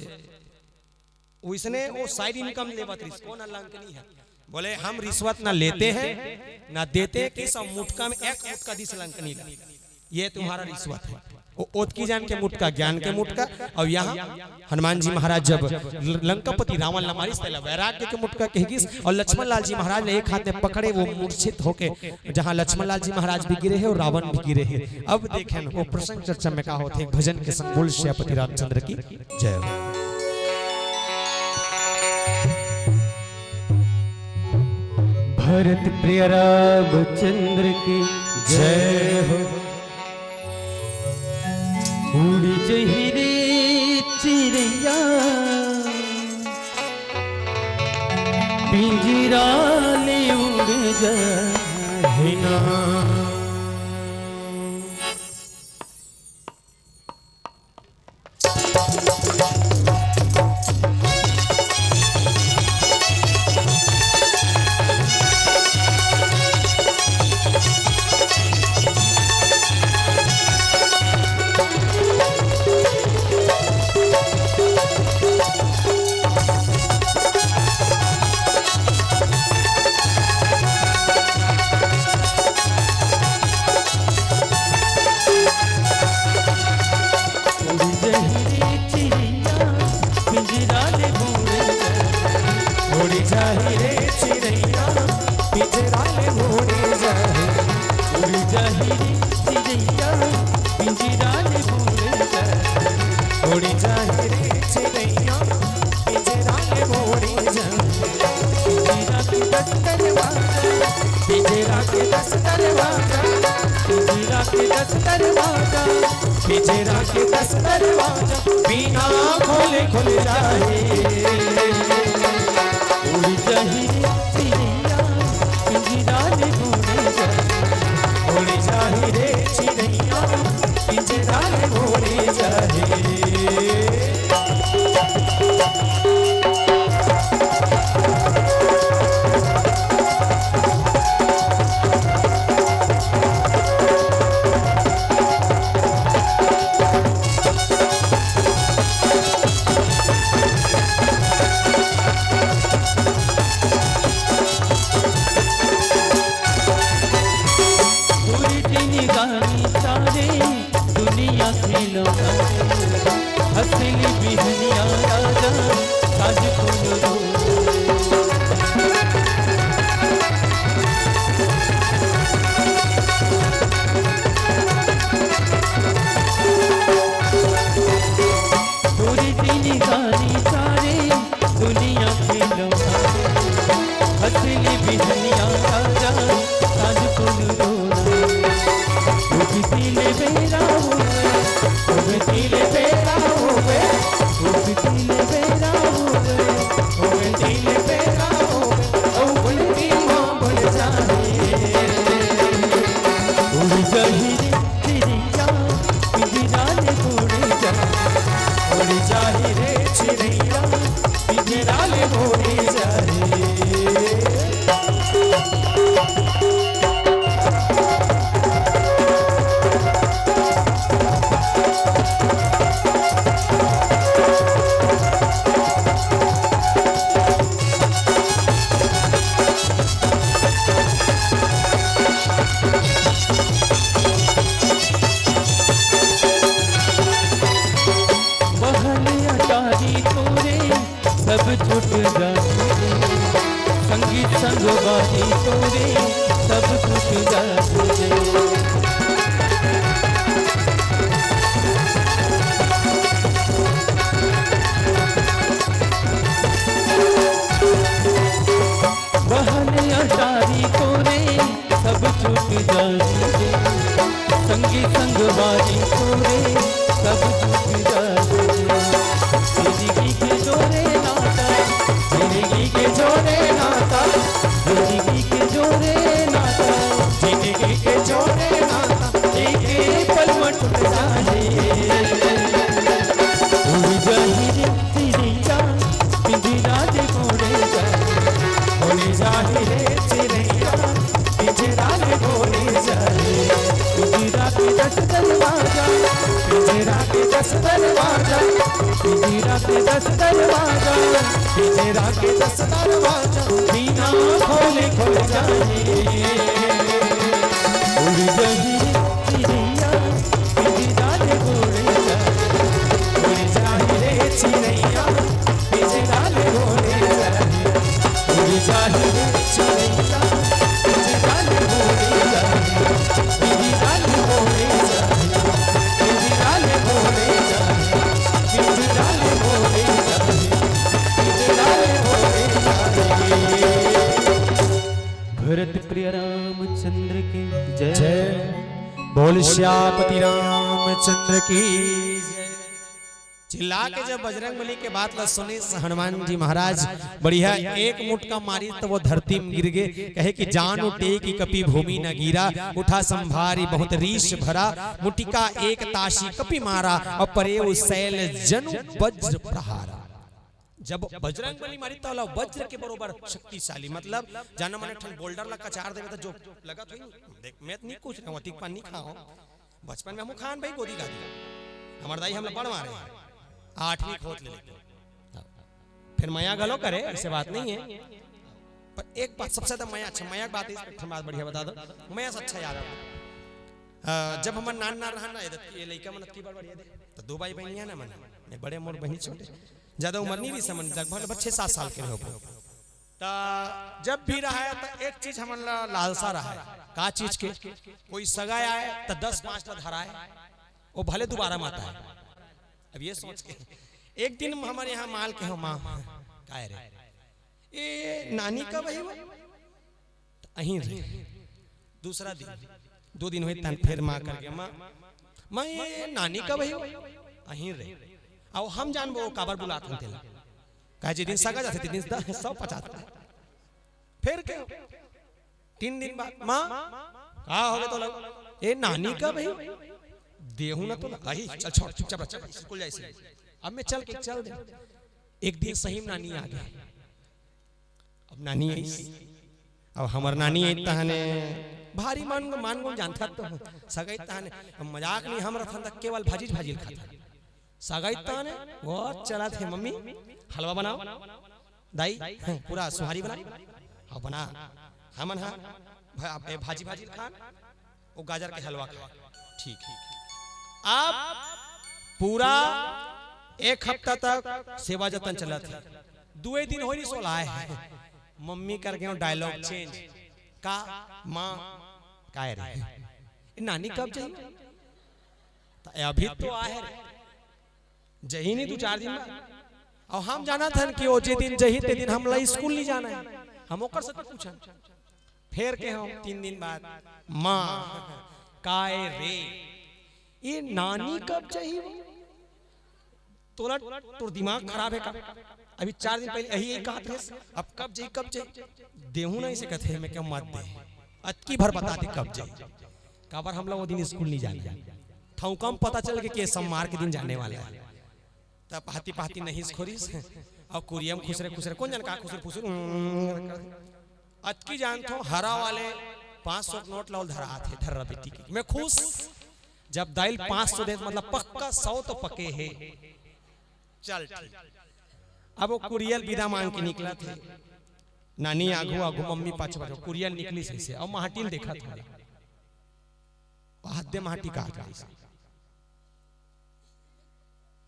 उसने वो साइड इनकम लेवत रिश्वत ना लंकनी है बोले हम रिश्वत ना लेते हैं ना देते कि सब मुटका में एक मुटका दिस लंकनी ये तुम्हारा रिश्वत है। ओत की जान के मुटका ज्ञान के मुटका। और यहाँ हनुमान जी महाराज जब लंकापति रावण ला मारिस तला वैराग्य के मुटका कहेगिस और लक्ष्मण लाल जी महाराज ने एक हाथ में पकड़े वो मूर्छित होके जहाँ लक्ष्मण लाल जी महाराज भी गिरे हैं और रावण भी गिरे हैं। अब देखें वो प्रसंग चर्चा में कहा होते भजन के संग बोल श्यापति रामचंद्र की जय हो।
भरत प्रिय रामचंद्र की जय हो। उड़ जहिरे चिड़िया पिंजरा ले उड़ जाए ना जाही रे चिड़ैया पिंजरा में मोरे जाही उड़ जाही रे चिड़ैया पिंजरा में मोरे जाही उड़ जाही रे चिड़ैया पिंजरा में मोरे जाही पिंजरा के दस दरवाजा पिंजरा के दस दरवाजा पिंजरा के दस दरवाजा पिंजरा के दस दरवाजा बिना खोले खुल जाए उड़ जाही रे चिड़ैया पिंजरा में मोरे जाए उड़ जाही रे चिड़ैया पिंजरा में मोरे जाए हसली बिहनिया राजा साज कोलो पूरी दीनी गानी सारे दुनिया खेलो हसली बिहनिया राजा साज कोलो दिल बेरा हुए दिल बेरा हुए दिल बेरा हुए दिल बेरा हुए बोल जाए उड़ जाही रे चिड़ैया पिंजरा में मोरे जाए उड़ जाही रे चिड़ैया पिंजरा में मोरे जाए सब छूट जाए संगीत संगवारी तोरे सब छूट जाए बहने अटारी तोरे सब छूट जाए संगीत संगवारी तोरे सब छूट जाए जिंदगी के जोरे नाता जिंदगी के जोरे नाता जिंदगी के जोरे नाता जिंदगी के जोरे नाता एक पल में टूट जाए उड़ जाही रे चिड़ैया पिंजरा में मोरे जाए उड़ जाही रे चिड़ैया पिंजरा में मोरे जाए पिंजरा के दस दरवाजा पिंजरा के दस दरवाजा पिंजरा के दस दरवाजा पिंजरा के दस दरवाजा बिना खोले खुल जाए उड़ जाही रे चिड़ैया पिंजरा में मोरे जाए उड़ जाही रे चिड़ैया पिंजरा में मोरे जाए उड़ जाही रे चिड़ैया पिंजरा में मोरे जाए पिंजरा में मोरे जाए पिंजरा में मोरे जाए पिंजरा में मोरे जाए पिंजरा में मोरे जाए भरत प्रिय रामचंद्र की जय
बोल श्यापति रामचंद्र की जय। चिल्ला के जब बजरंगबली के बात ला सुने हनुमान जी महाराज बढ़िया एक मुटका मारी तो वो धरती में गिर गए कहे कि जान उठे कि कपि भूमि न गिरा उठा संभारी बहुत रीश भरा मुटिका एक ताशी कपि मारा और परे उस शैल जनु वज्र प्रहारा। जब बजरंगबली मारी तो वज्र के बरोबर शक्तिशाली मतलब जाना माने ठन बोल्डर ला कचार देवे तो जो लगा तो देख मैं नहीं कुछ ना अतिक पानी खाओ बचपन में हम खान भाई गोदी गादी हमार दाई हम पढ़ मारे 8वीं खोत ले फिर माया गलो करे ऐसे बात नहीं है पर एक बात सबसे ज्यादा माया अच्छा माया बात है बात बढ़िया बता दो माया से अच्छा याद आता जब हमर नान ना रहना ये लइका मन की बार बढ़िया दे तो दो भाई बहनियां ना मन मैं बड़े मोर बहनी छोटे ज्यादा उम्र नहीं भी समझ लगभग 6-7 साल के हो ता जब भी रहा है तो एक चीज हमारा लालसा रहा है का चीज के कोई सगा आए तो 10-5 टा धराए वो भले दोबारा माता है। अब ये सोच के एक दिन हमारे यहाँ माल के हो माँ काय रे ये नानी का वही अहीं रे दूसरा दिन 2 दिन हुए तन फिर माँ करके माँ ये नानी का वही अहीं रे अब हम जान वो काबर बुलाते थे कहे जी दिन सगा जाते दिन 150 फिर क्या 3 दिन बाद माँ कहा हो गए तो लग ये नानी का भाई देहू ना तो ना अही चल छोड़ चुपचाप चल स्कूल जाए अब मैं चल दे एक दिन सही नानी आ गई। अब नानी आई अब हमार नानी आई तहने भारी मान गो जानता तो सगाई तहने मजाक नहीं हम रखन तक केवल भाजी खाता सगाई तहने वो चला थे मम्मी हलवा बनाओ दाई पूरा सुहारी बना हाँ बना हमन हाँ भाजी खान वो गाजर के हलवा खा ठीक। अब पूरा 1 हफ्ता तक सेवा जतन चला था। 2 दिन हो नहीं सोलाए है मम्मी कर गए डायलॉग चेंज का माँ काय रे नानी कब चाहिए तो अभी तो आए जही नहीं 2-4 दिन बाद और हम जाना था कि वो जे दिन जही ते दिन हम ला स्कूल नहीं जाना है हम ओकर से पूछा फिर के हम 3 दिन बाद माँ काय रे ये नानी कब चाहिए तोला तो दिमाग खराब है का अभी 4 दिन पहले यही कहा थे अब कब चाहिए देहू नहीं से कहते मैं क्या मत दे अतकी भर बता दे कब चाहिए काबर हम लोग वो दिन स्कूल नहीं जाने ठौकम पता चल गया कि सोमवार के दिन जाने वाला है तब पाती नहीं खोरीस और कुरियम खुसरे कौन जन का खुसरे अतकी जानते हो हरा वाले 500 नोट लाल धरा थे धर्रा बेटी की मैं खुश जब दाइल 500 दे मतलब पक्का 100 तो पके है चल अब वो कुरियल विदा मांग के निकला थे नानी आगू मम्मी पाछ कुरियल निकली से और माहटिल देखा था हद्दे माटी काट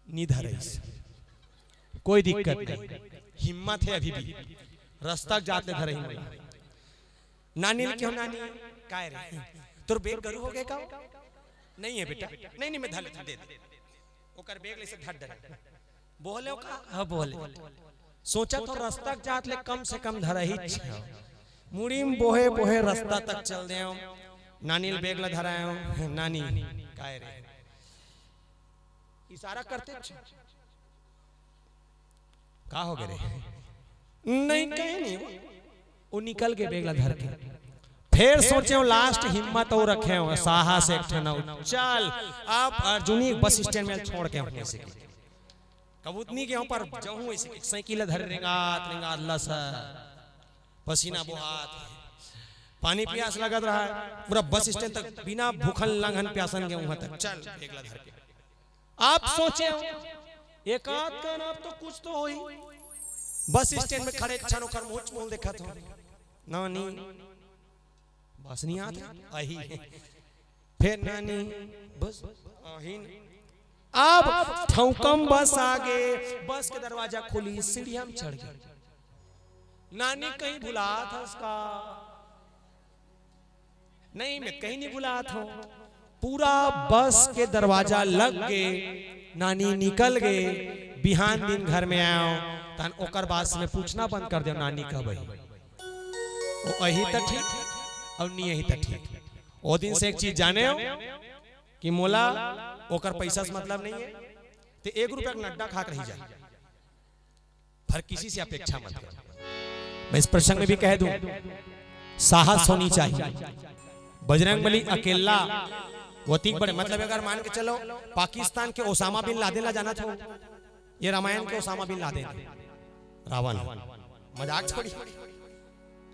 निधर कोई दिक्कत नहीं हिम्मत है अभी भी रास्ता जाते धरे नानी ने क्यों नानी काय रे तोर बेग गरु हो गए का नहीं है बेटा नहीं मैं धर दे ओकर बेग ले से धर डर बोले का हां बोले सोचा तो रास्ता जात ले कम से कम धर ही मुड़ी में बोहे रास्ता तक चल दे नानी ले बेग ला धरायो नानी काय रे इशारा करते का हो गए नहीं कहीं नहीं वो निकल के बेगला धर के फिर सोचे लास्ट हिम्मत और रखे हो साहस एक ठना चल आप अर्जुनी बस स्टैंड में छोड़ के अपने से कबूतनी के ऊपर जाऊं ऐसे साइकिल धर रेंगात अल्लाह सा पसीना बहात पानी प्यास लगत रहा है पूरा बस स्टैंड तक बिना भूखल लंघन प्यासन के वहां तक चल बेगला धर के आप सोचे एक आध का नाम तो कुछ तो हो ही बस स्टैंड में खड़े छानो कर मुंह मोल देखा था नानी बस नहीं आता अही फिर नानी बस अही अब ठौकम बस आगे बस के दरवाजा खुली सीढ़ियां में चढ़ गई नानी कहीं भुला था उसका नहीं मैं कहीं नहीं भुला था पूरा बस के दरवाजा लग गए नानी निकल गए बिहान दिन घर में आओ तन ओकर बाद से पूछना बंद कर दे नानी कब आई ओ अही त ठीक और नहीं यही त ठीक ओ दिन से एक चीज जाने हो कि मोला ओकर पैसा से मतलब नहीं है तो 1 रुपया का नड्डा खा कर ही जाए पर किसी से अपेक्षा मत कर। मैं इस प्रसंग में भी कह दूं साहस होनी चाहिए। बजरंगबली अकेला वो तीन बड़े मतलब अगर मान के चलो पाकिस्तान के ओसामा बिन लादेन ला जाना था ये रामायण के ओसामा बिन लादेन रावण मजाक छोड़ी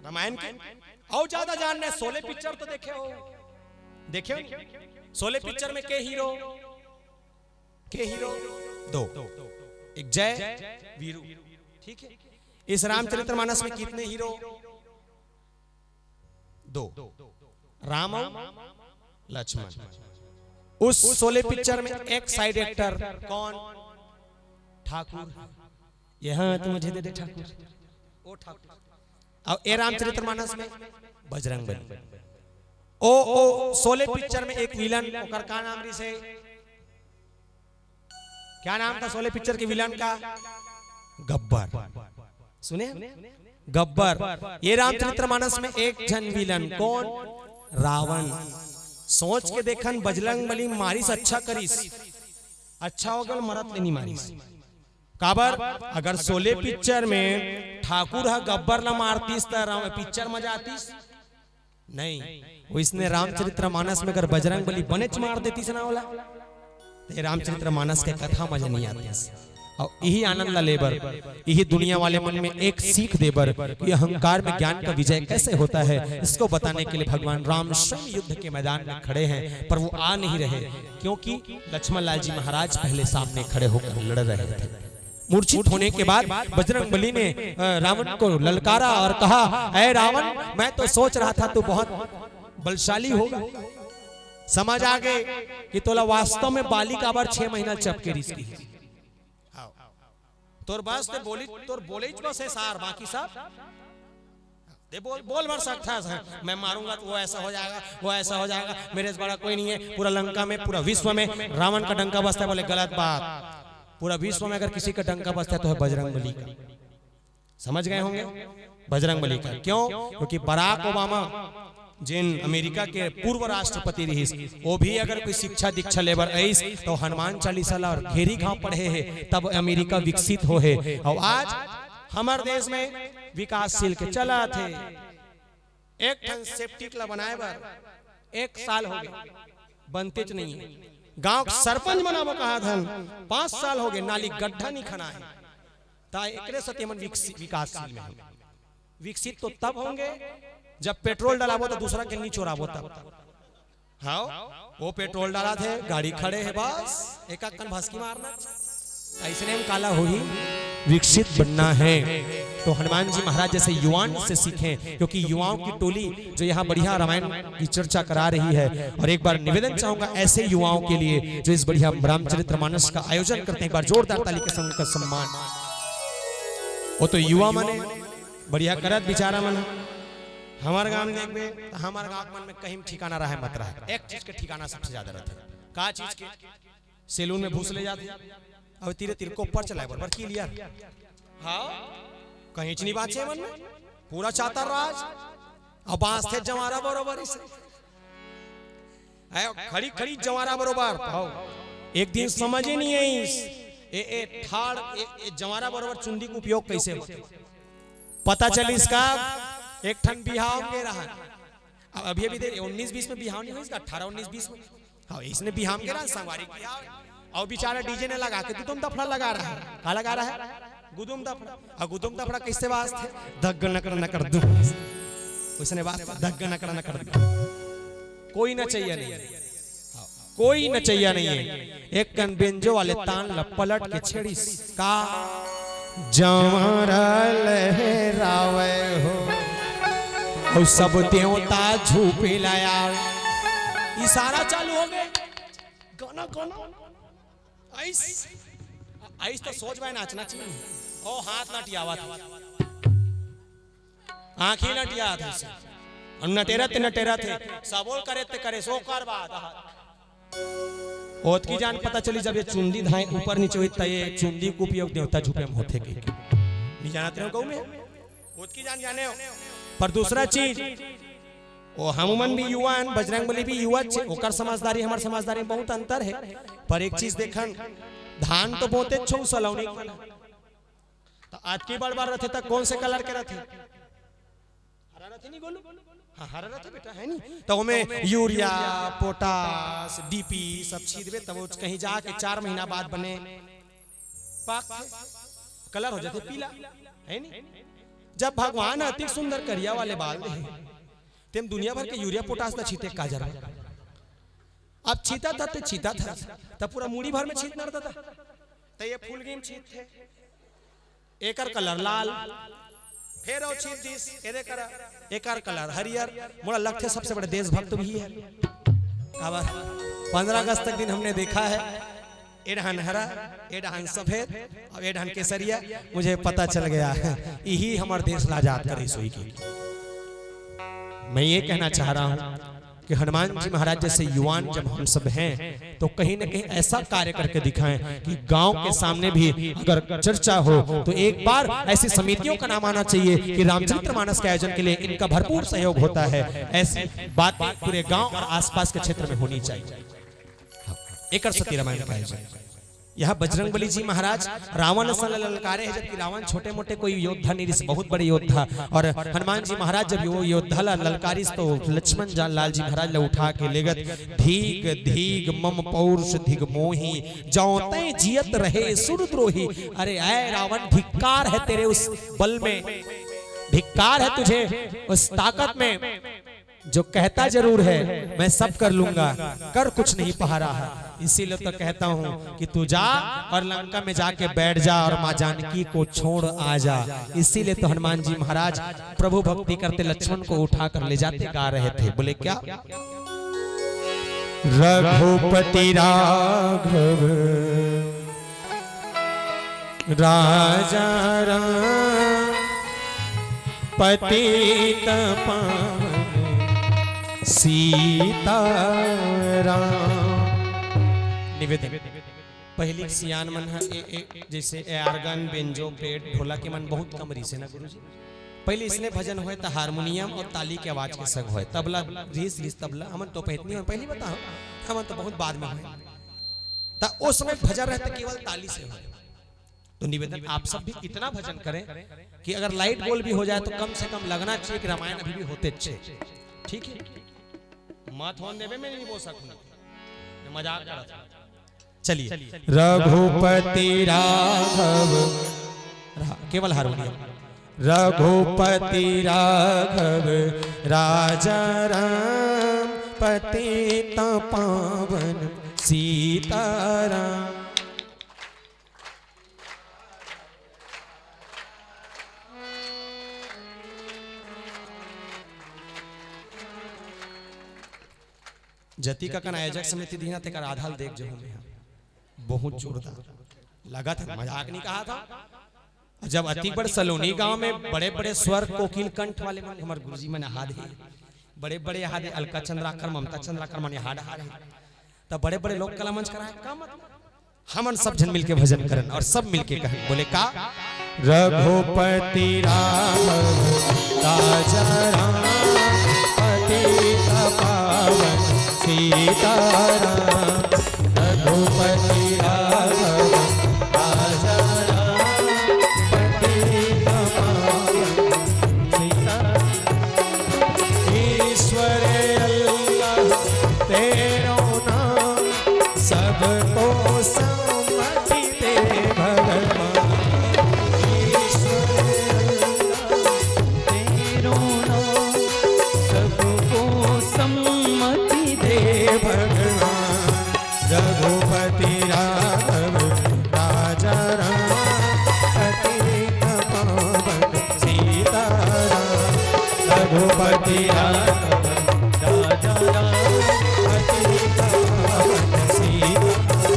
रामायण के और ज्यादा जानने शोले पिक्चर तो देखे हो शोले पिक्चर में के हीरो दो एक जय वीरू ठीक है। इस रामचरितमानस में कितने हीरो दो राम लक्ष्मण। उस शोले पिक्चर में एक साइड एक्टर कौन ठाकुर यहाँ तो मुझे दे ठाकुर ओ ठाकुर और ए रामचरितमानस में बजरंगबली। ओ शोले पिक्चर में एक विलन ओकर का नाम रही से, क्या नाम था शोले पिक्चर के विलन का? गब्बर। सुने गब्बर। ये रामचरितमानस में एक जन विलन कौन? रावण। सोच के देखन बजरंगबली मारिस अच्छा करिस, अच्छा हो गल मरत नहीं मारिस। काबर अगर शोले पिक्चर में ठाकुर है गब्बर ला मारतीस तो पिक्चर मजा आतीस नहीं। वो इसने रामचरितमानस में अगर बजरंगबली बनेच मार देती से ना होला तो रामचरितमानस के कथा मजा नहीं आती। और यही आनंद ला लेबर, यही दुनिया वाले मन में एक सीख देबर कि अहंकार में ज्ञान का विजय कैसे होता है, इसको बताने के लिए भगवान राम स्वयं युद्ध के मैदान में खड़े हैं। पर वो आ नहीं रहे क्योंकि लक्ष्मण लाल जी महाराज पहले सामने खड़े होकर लड़ रहे थे। मूर्छित होने के बाद बजरंगबली ने रावण को ललकारा और कहा, ऐ रावण, मैं तो सोच रहा था तू बहुत बलशाली होगा, समझ आ गए कि तोला वास्तव में बालिका बार 6 महीना चपके रिसकी तोर बस ते बोली तोर बोले बस है सार, बाकी सब दे बोल भर सकता है। मैं मारूंगा तो वो ऐसा हो जाएगा, वो ऐसा हो जाएगा, मेरे से बड़ा कोई नहीं है। पूरा लंका में, पूरा विश्व में रावण का डंका बजता है। बोले गलत बात। पूरा विश्व में अगर किसी का डंका बजता है तो है बजरंगबली का। समझ गए होंगे बजरंगबली का। क्यों? क्योंकि बराक ओबामा जिन अमेरिका के पूर्व राष्ट्रपति रही, वो भी अगर कोई शिक्षा दीक्षा लेबर ऐस तो हनुमान चालीसा और घेरी घाव पढ़े है तब अमेरिका विकसित हो है। और आज हमारे देश में विकासशील के चला थे। एक ठन सेप्टिक ला बनाए बर 1 साल हो गए, बनते च नहीं है। गांव सरपंच बनाबो कहा धन 5 साल हो गए, नाली गड्ढा नहीं खना है। ता एकरे सत्य मन विकासशील में विकसित तो तब होंगे जब पेट्रोल डालाबो तो दूसरा के नहीं चोराबो तब। हाँ वो पेट्रोल डाला थे, गाड़ी खड़े है, बस एक कन भस्की मारना, ऐसे हम काला हो ही विकसित बनना है। तो हनुमान जी महाराज जैसे युवान से सीखें, क्योंकि युवाओं की टोली जो यहाँ बढ़िया रामायण की चर्चा करा रही है। और एक बार निवेदन चाहूंगा ऐसे युवाओं के लिए जो इस बढ़िया रामचरितमानस का आयोजन करते हैं, एक बार जोरदार ताली के संग का सम्मान। वो तो युवा मने बढ़िया करत बिचारा मन। हमारे गांव में देखबे तो हमारे गांव मन में कहीं ठिकाना रहा मत रहा, एक चीज के ठिकाना सबसे ज्यादा रहता है। का चीज के? सैलून में घूस ले जाते, अब तीरे तीर को ऊपर चलाए बराबर की लिया। हाँ कहीं नहीं बात है मन में, पूरा चातर राज अब बांस थे जवारा बरोबर इसे खड़ी खड़ी जवारा बरोबर। एक दिन समझ ही नहीं आई ए ठाड़ जवारा बरोबर चुंडी का उपयोग कैसे होते। पता चली इसका एक ठन बिहाव के रहा। अब अभी 19-20 में बिहाव नहीं हुई, 18-19-20 में। हाँ इसने बिहाव के रहा, संगवारी बिहाव। और बेचारा डीजे ने लगा के गुदुम दफड़ा लगा रहा है। क्या लगा रहा है? गुदुम दफड़ा। और गुदुम दफड़ा किससे वास्ते? धग नकर नकर दू, उसने वास्ते धग नकर नकर दू। कोई न चाहिए नहीं, कोई न चाहिए नहीं है। एक कन बेंजो वाले तान ल पलट के छेड़ी का जवारा लहरावे हो और सब देवता झूपे लाया। इशारा चालू हो गए, गाना गाना ऐस ऐस तो सोच भाई नाचना चाहिए। ओ हाथ नटियावा था, आंखें नटिया था, नटेरा थे सबोल करे ते करे सो कर बात। ओत की जान पता चली जब ये चुंदी धाए ऊपर नीचे हुई त ये चुंदी को उपयोग देवता झूपे में होते के नहीं जानते हो। कहूं में ओत की जान जाने हो। पर दूसरा चीज वो हमन भी युवा हैं, बजरंगबली भी युवा छे, ओकर समझदारी हमार समझदारी में बहुत अंतर है। पर एक चीज देखन, धान तो बोते छौ सलौनी तो आज की बार रहते तक कौन से कलर के रहते? हरा रहते नहीं बोलू? हाँ हरा रहते बेटा है नहीं। तो हमें यूरिया पोटास डीपी सब छीद दे, तब कहीं जाके 4 महीना बाद बने पाक कलर हो जाते पीला है नहीं। जब भगवान अति सुंदर करिया वाले बाल दे तेम दुनिया भर के यूरिया पोटास ना छीते का जरा। अब छीता था तो छीता था तब पूरा मुड़ी भर में छीत न रहता था। तो ये फूल गेम छीत थे, एकर कलर लाल, फिर और छीत दिस एरे करा एकर कलर हरियर। मोड़ा लगते सबसे बड़े देशभक्त भी है। 15 अगस्त तक दिन हमने देखा है ए ढहान हरा, ए ढहान सफेद और ए ढहान केसरिया। मुझे पता चल गया यही हमारे देश लाजाद करे सोई की। मैं ये कहना चाह रहा हूँ कि हनुमान जी महाराज जैसे युवान जब हम सब हैं तो कहीं न कहीं ऐसा कार्य करके दिखाएं कि गांव के सामने भी अगर चर्चा हो तो एक बार ऐसी समितियों का नाम आना चाहिए कि रामचरितमानस के आयोजन के लिए इनका भरपूर सहयोग होता है। ऐसी बात पूरे गांव और आसपास के क्षेत्र में होनी चाहिए। एक सती रामायण का आयोजन यहाँ बजरंगबली जी महाराज रावण से ललकारे हैं, जबकि रावण छोटे मोटे कोई योद्धा नहीं, बहुत बड़े योद्धा। और हनुमान जी महाराज जब वो योद्धा ललकारिस तो लक्ष्मण लाल जी महाराज ले उठा के लेगत धीग धीग मम पौरुष धिग मोही जौते जियत रहे सुरद्रोही। अरे आए रावण, धिक्कार है तेरे उस बल में, धिक्कार है तुझे उस ताकत में जो कहता जरूर है मैं सब कर लूंगा, कर कुछ नहीं पा रहा है। इसीलिए तो कहता हूँ कि तू जा और लंका में जाके बैठ जा और माँ जानकी को छोड़ आ जा। इसीलिए तो हनुमान जी महाराज प्रभु भक्ति करते लक्ष्मण को उठा कर ले जाते गा रहे थे। बोले क्या? रघुपति राघव राजा राम पतित पावन सीताराम। निवेदन पहली सियान मन है जैसे आर्गन बेंजो पेट ढोला के मन बहुत कम रीसे ना गुरुजी। पहले इसने भजन हुए तो हारमोनियम और ताली के आवाज के संग हुए, तबला रीस रीस तबला हमन तो पहतनी हो पहली बताओ, हमन तो बहुत बाद में हुए ता उस समय भजन रहता केवल ताली से हुए। तो निवेदन आप सब भी इतना भजन करें कि अगर लाइट गोल भी हो जाए तो कम से कम लगना चाहिए कि रामायण अभी भी होते अच्छे। ठीक है, मत होने देवे में नहीं बोल सकूं, मजाक कर रहा था। चलिए रघुपति राघव केवल हारमोनियम। रघुपति राघव राजा राम पतित पावन सीताराम। जति का कन आयोजक समिति दीना तेकर आधाल देख जो हमें बहुत जोरदार लगा था, मजाक नहीं कहा था। जब अतिबड़ सलोनी गांव में बड़े बड़े स्वर कोकिल कंठ वाले मन हमारे गुरुजी मन हाद है, बड़े बड़े हाद है, अलका चंद्राकर ममता चंद्राकर मन हाड हाड है, तब बड़े बड़े लोग कला मंच कराए का मतलब हमन सब जन मिलके भजन करन और सब मिलके कहें। बोले का? रघुपति राघव राजा राम पतित पावन सीताराम। रघुपति राघव राजा राम पतित पावन सीताराम। ईश्वर अल्लाह तेरो नाम सबको सम्मति दे भगवान। ईश्वर अल्लाह तेरो नाम सबको सम्मति दे भगवान। रघुपति राघव राजा राम पतित पावन सीताराम। रघुपति राघव राजा राम पतित पावन सीताराम।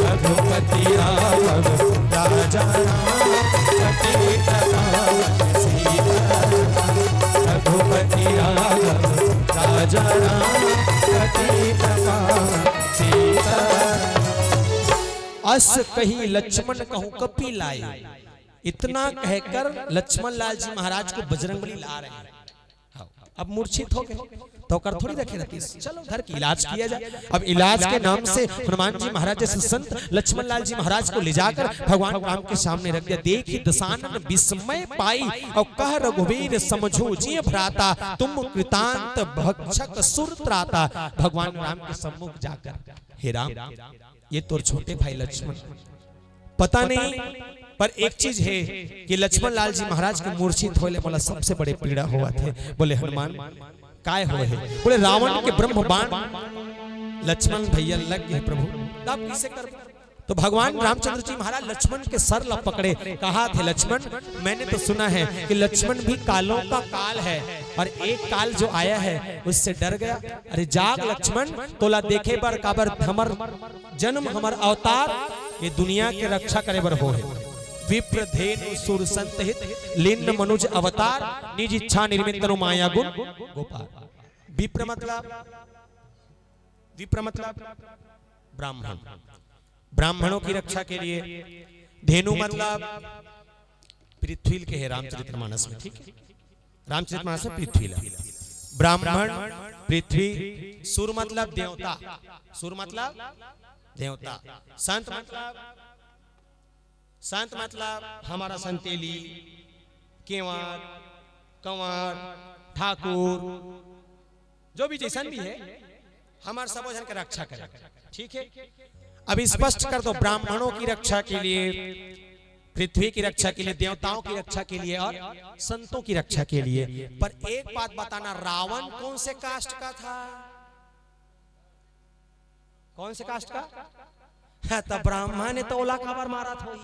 रघुपति राघव राजा राम पतित पावन सीताराम। रघुपति राघव राजा राम पतित पावन सीताराम। अस कही लक्ष्मण कहूं कपि लाए, इतना कहकर लक्ष्मण लाल जी महाराज को बजरंगबली ला रहे हैं। अब मूर्छित हो गए तो कर थोड़ी रखे रहती, चलो घर की इलाज किया जाए। अब इलाज के नाम से हनुमान जी महाराज जैसे संत लक्ष्मण लाल जी महाराज को ले जाकर भगवान राम के सामने रख दिया। देखी दसानन विस्मय पाई और कह रघुवीर समझो जी भ्राता तुम कृतांत भक्षक सुर त्राता। भगवान राम के सम्मुख जाकर हे राम ये तो छोटे भाई लक्ष्मण पता नहीं, पर एक चीज है कि लक्ष्मण लाल जी महाराज के मूर्छित होले बोला सबसे बड़े पीड़ा हुआ थे। बोले हनुमान काय हुए है? बोले रावण के ब्रह्म बाण लक्ष्मण भैया लग गए प्रभु, आप किसे कर तो भगवान रामचंद्र जी महाराज लक्ष्मण के सर ला पकड़े, कहा थे लक्ष्मण मैंने तो सुना है कि लक्ष्मण भी कालों का काल है और एक काल जो आया है उससे डर गया। अरे जाग लक्ष्मण, तोला देखे बर काबर हमर जन्म हमर अवतार ये दुनिया के रक्षा करे बर हो है। विप्र धेनु सुर संत हित लिन्न मनुज अवतार निज इच्छा निर्मित तनु माया गुण गोपाल। विप्र मतलब ब्राह्मण, ब्राह्मणों की रक्षा के लिए। धेनु मतलब पृथ्वी के है रामचरितमानस में, ठीक है, रामचरितमानस में पृथ्वी। ब्राह्मण पृथ्वी। सुर मतलब देवता, सुर मतलब देवता। संत मतलब हमारा संतेली, केवट, कंवर, ठाकुर, जो भी जैसन भी है हमारे सब जन की रक्षा करे, ठीक है। अब स्पष्ट कर दो, ब्राह्मणों की रक्षा के लिए, पृथ्वी की रक्षा के लिए, देवताओं की रक्षा के लिए और संतों की रक्षा के लिए। पर एक बात बताना, रावण कौन से कास्ट का था? कौन से कास्ट का? तो ब्राह्मण ने तो ओला काबर मारा था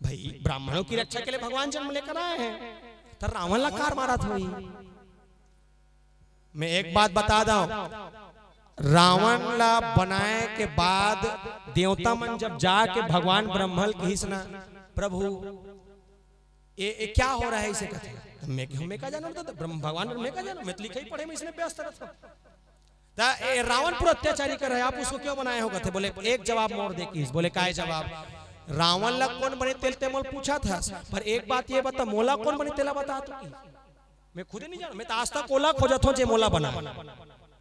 भाई। ब्राह्मणों की रक्षा के लिए भगवान जन्म लेकर आए हैं, तो रावण ला कार मारा था। मैं एक बात बता दूं, रावण ला बनाए के बाद देवता मन जब जाके भगवान ब्रह्मल की ना प्रभु ये क्या हो रहा है इसे कहते हैं, तो मैं का जाना तो भगवान मैं का जाना, मैं तो लिखे ही पढ़े में इसने व्यस्त रहता। रावण पूरा अत्याचारी कर रहा है, आप उसको क्यों बनाए हो? कहते बोले एक जवाब मोड़ दे की, बोले काय जवाब? रावण ला कौन बने तेलते मोल पूछा था, पर एक बात ये बता, मोला कौन बने तेला बता तो मैं खुद ही नहीं जाना, मैं तो आज तक ओला खोजत हूं जे मोला बना।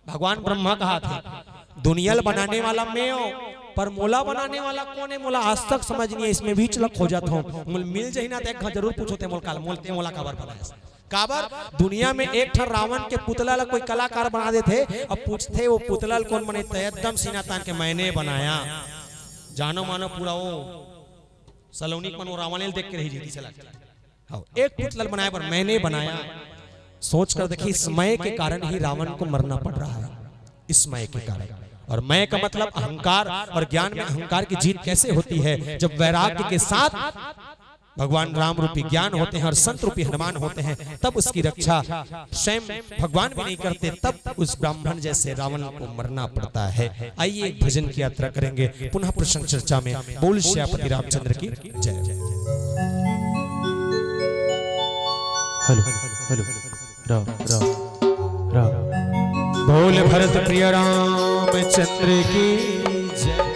भगवान ब्रह्मा कहा था दुनिया बनाने वाला मैं हूं, पर मोला बनाने वाला कौन है मोला आज तक समझ नहीं है, इसमें भी चला खोजत हूं। मिल जाही ना तो एक जरूर पूछो ते मोल काल मोलते मोला काबर बनाया। काबर दुनिया में एक ठर रावण के पुतला ला कोई कलाकार बना देते, अब पूछते वो पुतला कौन बने, तो एकदम सीना तान के मैंने बनाया। जानो मानो पूरा वो सलोनी को रावण देख के रही जीती चला, एक पुतला बनाया पर मैंने बनाया। सोच कर देखिए, समय के कारण ही रावण को मरना पड़ रहा है, इस मय के कारण। और मय का मतलब अहंकार, और ज्ञान में अहंकार की जीत कैसे होती है? जब वैराग्य के साथ भगवान राम रूपी ज्ञान होते हैं और संत रूपी हनुमान होते हैं, तब उसकी रक्षा स्वयं भगवान भी नहीं करते, तब उस ब्राह्मण जैसे रावण को मरना पड़ता है। आइए एक भजन की यात्रा करेंगे पुनः प्रसन्न चर्चा में। बोल श्यापति रामचंद्र की जय।
Hello hello Ram Ram Ram.
बोल भरत प्रिय रामचंद्र की जय।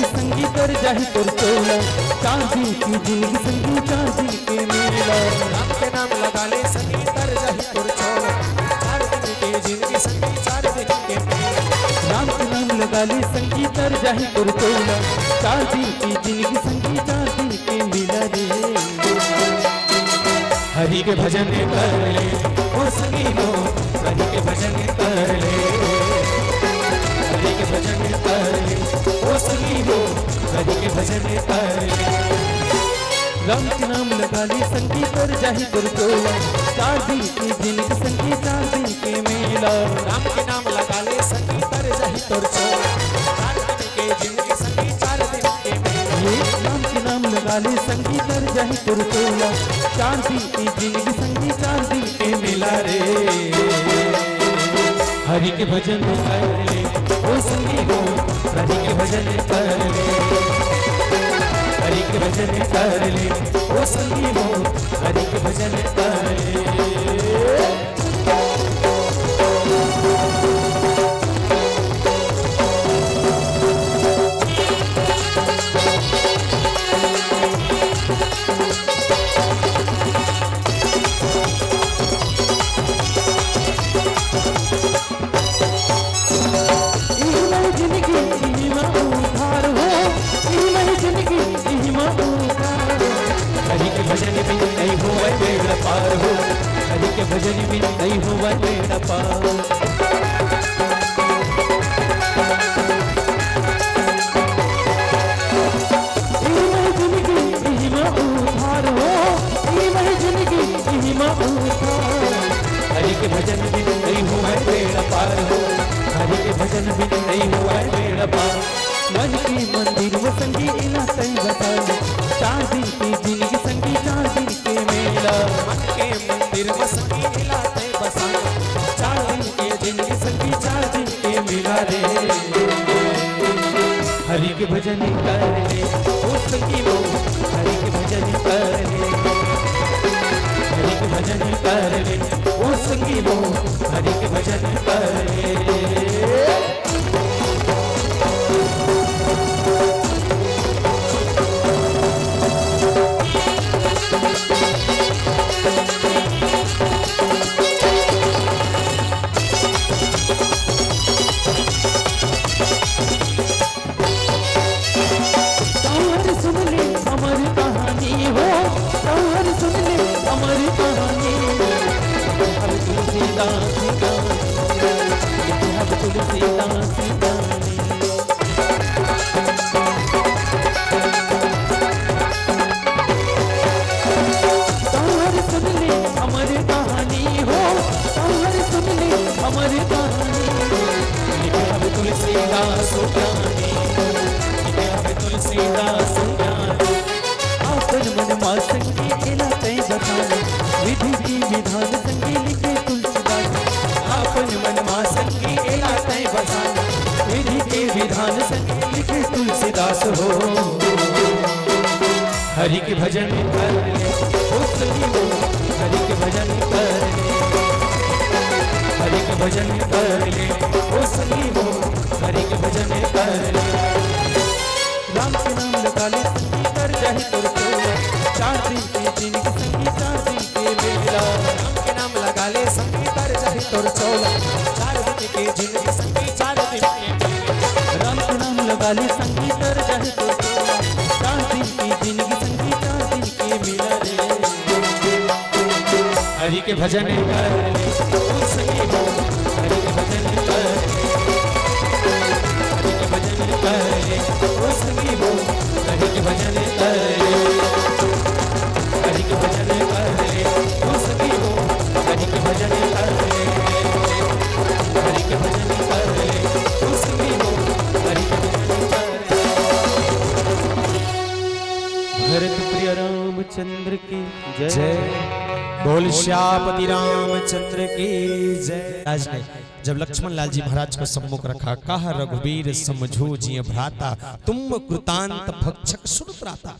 संगीत कर जाहि तोर चोला, चांदी की जिंदगी संगी चांदी के मेला।
राम के नाम लगा ले संगीत कर जाहि तोर चोला, 4 दिन की जिंदगी संगी 4 दिन के मेला।
राम के नाम लगा ले संगीत कर जाहि तोर चोला, चांदी की जिंदगी संगी चांदी के मेला रे।
हरि के भजन कर ले ओ संगी हो, हरि के भजन कर ले, हरि के भजन कर ले ओ संगी हो, हरि के भजन कर ले।
राम के नाम लगा ले संगीत कर जाहि तोर चोला, चांदी की जिंदगी संगी चांदी के मेला।
राम के नाम लगा ले संगीत कर जाहि तोर चोला, 4 दिन के जिंदगी संगी 4 दिन के मेला।
राम के नाम लगा ले संगीत कर जाहि तोर चोला, चांदी की जिंदगी संगी चांदी के मेला रे।
हरि के भजन कर ले ओ संगी हो, हरि के भजन कर ले, हरि के भजन कर ले ओ संगी हो, हरि के भजन कर ले।
जिंदगी के भजन बिन नहीं हुआ बेड़ा पार हो, हरि के भजन बिन नहीं हुआ बेड़ा पार। मन के मंदिर में संगी इला तई बताले, 4 दिन की जिंदगी संगी 4 दिन के मेला।
मन के मंदिर में संगी इला तई बसाले,
4 दिन की जिंदगी संगी 4 दिन के मेला रे। हरि के भजन कर ले ओ संगी वो, हरि के भजन कर ले, हरि के भजन कर ले ओ संगी वो, हरि के भजन कर ले। विधि की विधान संगी लिखे तुलसीदास, आपन मन मा संगी एला तय बसाना, विधि के विधान संगी लिखे तुलसीदास हो। हरि के भजन कर ले ओ संगी हो, हरि के भजन कर ले, हरि के भजन कर ले ओ संगी हो, हरि के भजन कर ले। राम के नाम लगा ले संगी कर जाहि तोर तोला, 4 दिन की जिंदगी संगी 4 दिन के मेला।
राम के नाम लगा ले संगी तर जाहि तोर चोला, 4 दिन की जिंदगी संगी 4 दिन के मेला।
राम के नाम लगा ले संगी तर जाहि तोर चोला, 4 दिन की जिंदगी संगी 4 दिन के मेला रे। हरि के भजन कर ले ओ संगी हो, हरि के भजन कर ले, हरि के भजन कर ले ओ संगी हो, हरि के भजन कर ले, हरि के भजन कर ले ओ संगी हो, हरि के भजन कर ले, हरि के भजन कर ले ओ संगी हो, हरि के भजन कर ले। भरत प्रिय रामचंद्र की जय।
बोल श्यापति रामचंद्र की जय। आज ने जब लक्ष्मण लाल जी महाराज को सम्मुख रखा, कहा रघुवीर समझो जिय भ्राता, तुम कृतांत भक्षक सुरत्राता।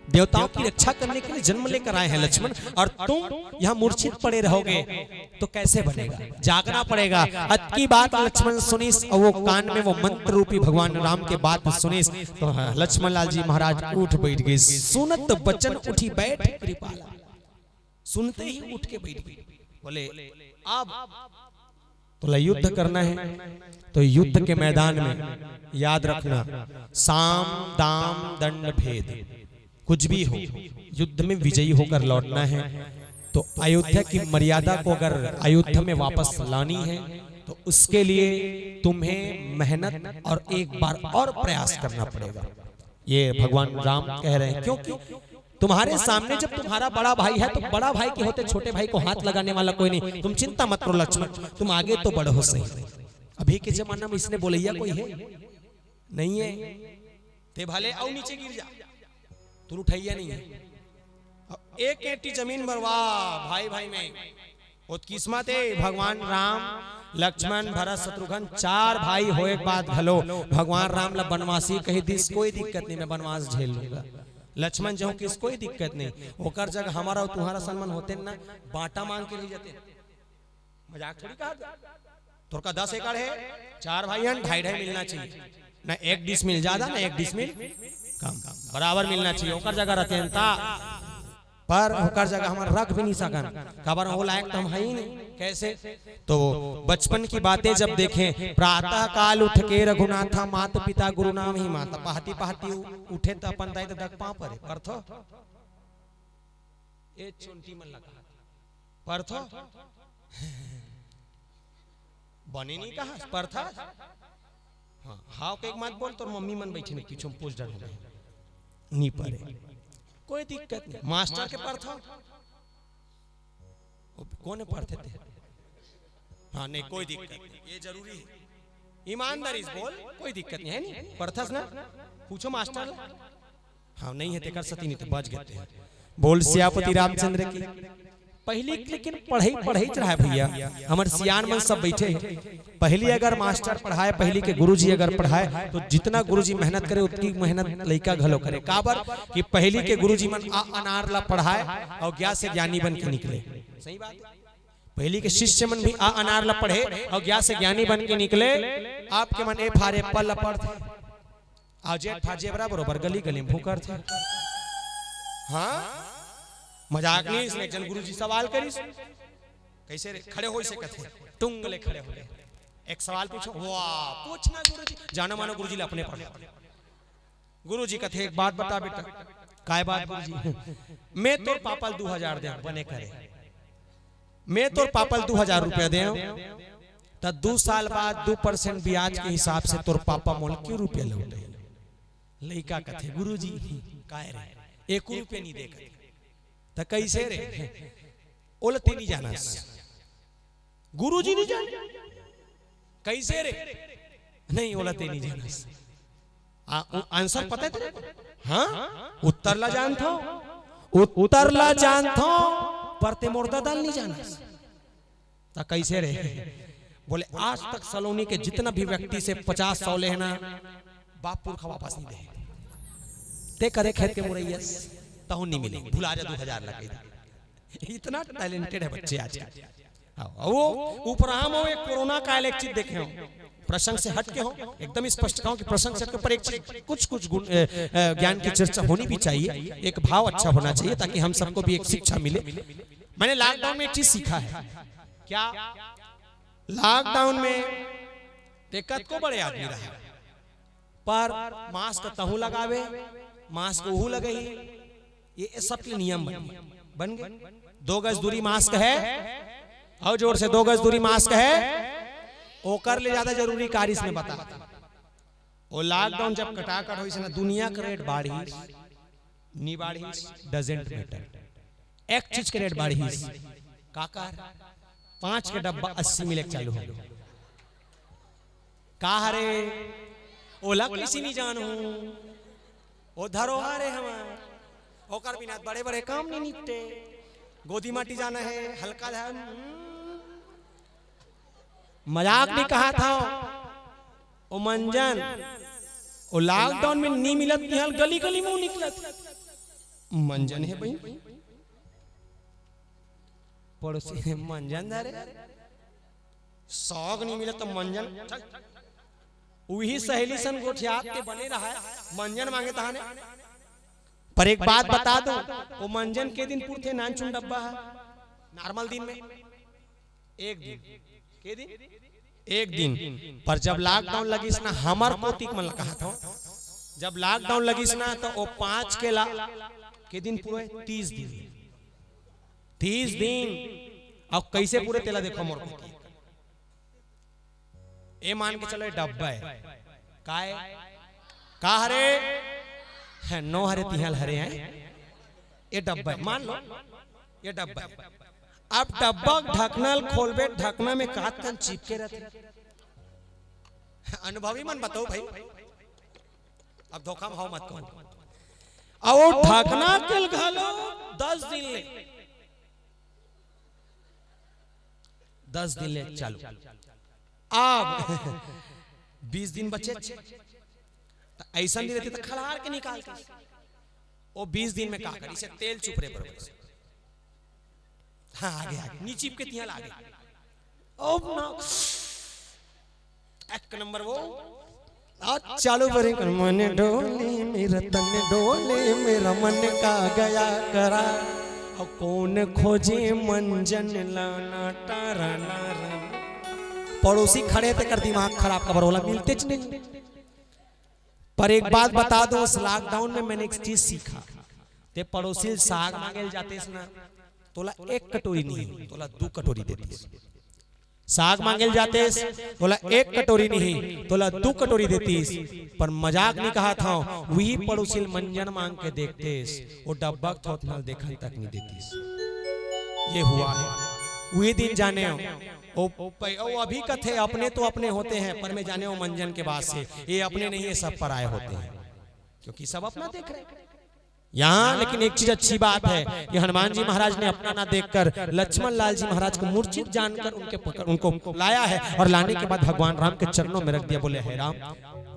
देवताओं की रक्षा करने के लिए जन्म लेकर आए हैं लक्ष्मण, और तुम यहाँ मूर्छित पड़े रहोगे तो कैसे बनेगा, जागना पड़ेगा। अत की बात लक्ष्मण सुनीस, और वो कान में वो मंत्र रूपी भगवान राम के बात सुनीस, तो लक्ष्मण लाल जी महाराज उठ बैठ गए। सुनत बचन उठी बैठ कृपाला, सुनते ही उठ के बैठ गए। बोले अब तो युद्ध करना है, तो युद्ध के मैदान में याद रखना, साम दाम दंड भेद कुछ भी हो, युद्ध में विजयी होकर लौटना है। तो अयोध्या की मर्यादा को अगर अयोध्या में वापस लानी है, तो उसके लिए तुम्हें मेहनत और एक बार और प्रयास करना पड़ेगा। ये भगवान राम कह रहे हैं, क्योंकि तुम्हारे सामने जब तुम्हारा बड़ा भाई है, तो बड़ा भाई के होते छोटे भाई को हाथ लगाने वाला कोई नहीं। तुम चिंता मत करो लक्ष्मण, तुम आगे तो बढ़ो सही। अभी के जमाना में इसने बोलैया कोई है नहीं है, ते भले आओ नीचे गिर जा, तू उठैया नहीं है। एक एटी जमीन बरवा भाई भाई में किस्मत है। भगवान राम लक्ष्मण भरत शत्रुघ्न 4 भाई हो एक बात भलो, भगवान राम ला बनवासी कही दिस कोई दिक्कत नहीं, मैं बनवास झेल लूंगा। लक्ष्मण जो किस कोई दिक्कत नहीं, ओकर जगह हमारा और तुम्हारा सम्मान होते ना, बांटा मांग के ले जाते। मजाक थोड़ी कहा, तोर का 10 एकड़ है, 4 भाई हैं, 2.5 मिलना चाहिए ना, 1 डिस मिल ज्यादा ना 1 डिस मिल कम, बराबर मिलना चाहिए। ओकर जगह रहते हैं ता, पर होकर जगह हमारा रख भी नहीं सकन, खबर हो लायक तो हम है ही नहीं। कैसे? तो बचपन की बातें जब देखें, प्रातः काल उठ के रघुनाथा, माता पिता गुरु नाम ही माता, पहती पहती उठे तो अपन दाई तो दग पाँव पर परथो ए चुनटी मन लगा परथो बनी नहीं कहा परथा। हाँ के एक मत बोल, तो मम्मी मन बैठी नहीं किचो पूछ डर नहीं पड़े, कोई दिक्कत नहीं। मास्टर के पढ़ था, कौन पढ़ते थे? हाँ नहीं कोई दिक्कत नहीं, ये जरूरी है, ईमानदारी से बोल, कोई दिक्कत नहीं है। नहीं पढ़थस ना, पूछो मास्टर। हाँ नहीं है ते कर सती नहीं तो बच गए हैं। बोल सियापति रामचंद्र की। पहली लेकिन पढ़ाई चढ़ाए भैया, हमारे सियान मन सब बैठे हैं। पहली अगर मास्टर पढ़ाए, पहली के गुरुजी अगर पढ़ाए तो जितना गुरुजी मेहनत करे उतनी मेहनत लड़का घलो करे। काबर कि पहली के गुरुजी मन अनार ला पढ़ाए और ज्ञान से ज्ञानी बन के निकले। सही बात है, पहली के शिष्य मन भी अनार ला पढ़े और ज्ञान से ज्ञानी बन के निकले। आपके मन ए फारे पल पढ़ते आजे फाजे बराबर गली गली में भूकर थे। हाँ मजाक नहीं, इसने जन गुरुजी सवाल करी कैसे रे खड़े हो से कथे तुंगले खड़े हो गए। एक सवाल पूछो, वाह पूछना गुरुजी, जाना मानो गुरुजी ले अपने पढ़े। गुरुजी कथे एक बात बता बेटा। काय बात गुरुजी? मैं तोर पापल 2000 दे बने करे, मैं तोर पापल 2000 रुपया दे तो 2 साल बाद 2% ब्याज के हिसाब से तोर पापा मोल क्यों रुपया लौटे? लड़का कथे गुरुजी काय रे 1 रुपया नहीं दे तो कैसे रे? ओलते नहीं जाना, गुरुजी नहीं जाना कैसे रे? नहीं ओलते नहीं जाना। आंसर पता है तेरे? हाँ उत्तर ला जानता हूं, उत्तर ला जानता हूं, पर ते मुर्दा दाल नहीं जाना तो कैसे रे? बोले आज तक सलोनी के जितना भी व्यक्ति से 50-100 लेना बापुर का वापस नहीं दे, ते करे खेत के मुरैया तहु नहीं मिले, भुला जा 2000 लगे। इतना टैलेंटेड है बच्चे आज। वो ऊपर हम हो एक कोरोना का एक चीज देखे हो, प्रसंग से हट के हो, एकदम स्पष्ट कहूं कि प्रसंग से ऊपर एक चीज कुछ ज्ञान की चर्चा होनी भी चाहिए, एक भाव अच्छा होना चाहिए ताकि हम सबको भी एक शिक्षा मिले। मैंने लॉकडाउन में एक चीज सीखा है। क्या? लॉकडाउन में दिक्कत को बड़े आदमी रहा, पर मास्क तहु लगावे, मास्क वहू लगे, ये सबके नियम बन गए। 2 गज दूरी मास्क है और जोर से 2 गज दूरी मास्क है, ओकर ले ज्यादा जरूरी कार्य इसमें बता। और लॉकडाउन जब कटाकट हो ना, दुनिया का रेट बढ़ी नी बढ़ी डजेंट मैटर, एक चीज के रेट बढ़ी काकर 5 के डब्बा 80 मिले चालू हो का रे? ओला किसी नहीं जानू ओ धरोहर है हमार, ओकर बिना बड़े बड़े काम नहीं निपटे। गोदी माटी जाना है, हल्का ध्यान, मजाक नहीं कहा था। ओ मंजन ओ लॉकडाउन में नहीं मिलत निहल गली गली में निकलत मंजन है भाई, पड़ोसी मंजन धरे सौग नहीं मिलत तो मंजन वही सहेली सन गोठियात के बने रहा है, मंजन मांगे तहाने। पर एक बात बता दो, वो मंजन के दिन पूर्थे नानचुन डब्बा है नॉर्मल दिन में एक दिन के दिन एक दिन, पर जब लॉकडाउन लगी ना हमार पोतीक मन कहा था, जब लॉकडाउन लगी ना तो वो 5 के दिन पूरे 30 दिन। अब कैसे पूरे तेला देखो मोर को ए मान के चलो डब्बा है काय का हरे है 9 हरे 3 हरे हैं, ये डब्बा है मान लो ये डब्बा है। अब डब्बा ढकनल खोलबे, ढकना में काटन चिपके रहते। अनुभवी मन बताओ भाई, अब धोखा भाव मत कौन। अब वो ढकना के घालो 10 दिन ले, 10 दिन ले चालू। अब 20 दिन बचे, ऐसा नहीं रहती तो खलार के निकाल के वो 20 दिन में का करी से तेल चुपरे बरोबर। हाँ आगे नीचे के तियाल आगे अब ना एक नंबर वो आज चालू बरे कर मन डोले मेरा तन डोले मेरा मन का गया करा, अब कौन खोजे मंजन लाना टारा नारा। पड़ोसी खड़े थे कर दिमाग खराब, खबर होला मिलते च नहीं। पर एक बात बता दो, उस लॉकडाउन में मैंने एक चीज सीखा, ते पड़ोसी साग मांगे जाते ना तोला 1 कटोरी नहीं तोला 2 कटोरी देती। साग मांगे जाते तोला 1 कटोरी नहीं तोला 2 कटोरी देती। पर मजाक नहीं कहा था, वही पड़ोसी मंजन मांग के देखते वो डब्बा थोथनल देखन तक नहीं देती। ये हुआ है वही दिन जाने हो ओ अभी कथे अपने तो अपने होते हैं पर मैं जाने हो मंजन के बाद से ये अपने नहीं है सब पराये होते हैं क्योंकि सब अपना देख रहे हैं यहाँ। लेकिन एक चीज अच्छी बात है कि हनुमान जी महाराज ने अपना ना देखकर लक्ष्मण लाल जी महाराज को मूर्छित जानकर उनको लाया है और लाने के बाद भगवान राम के चरणों में रख दिया। बोले हे राम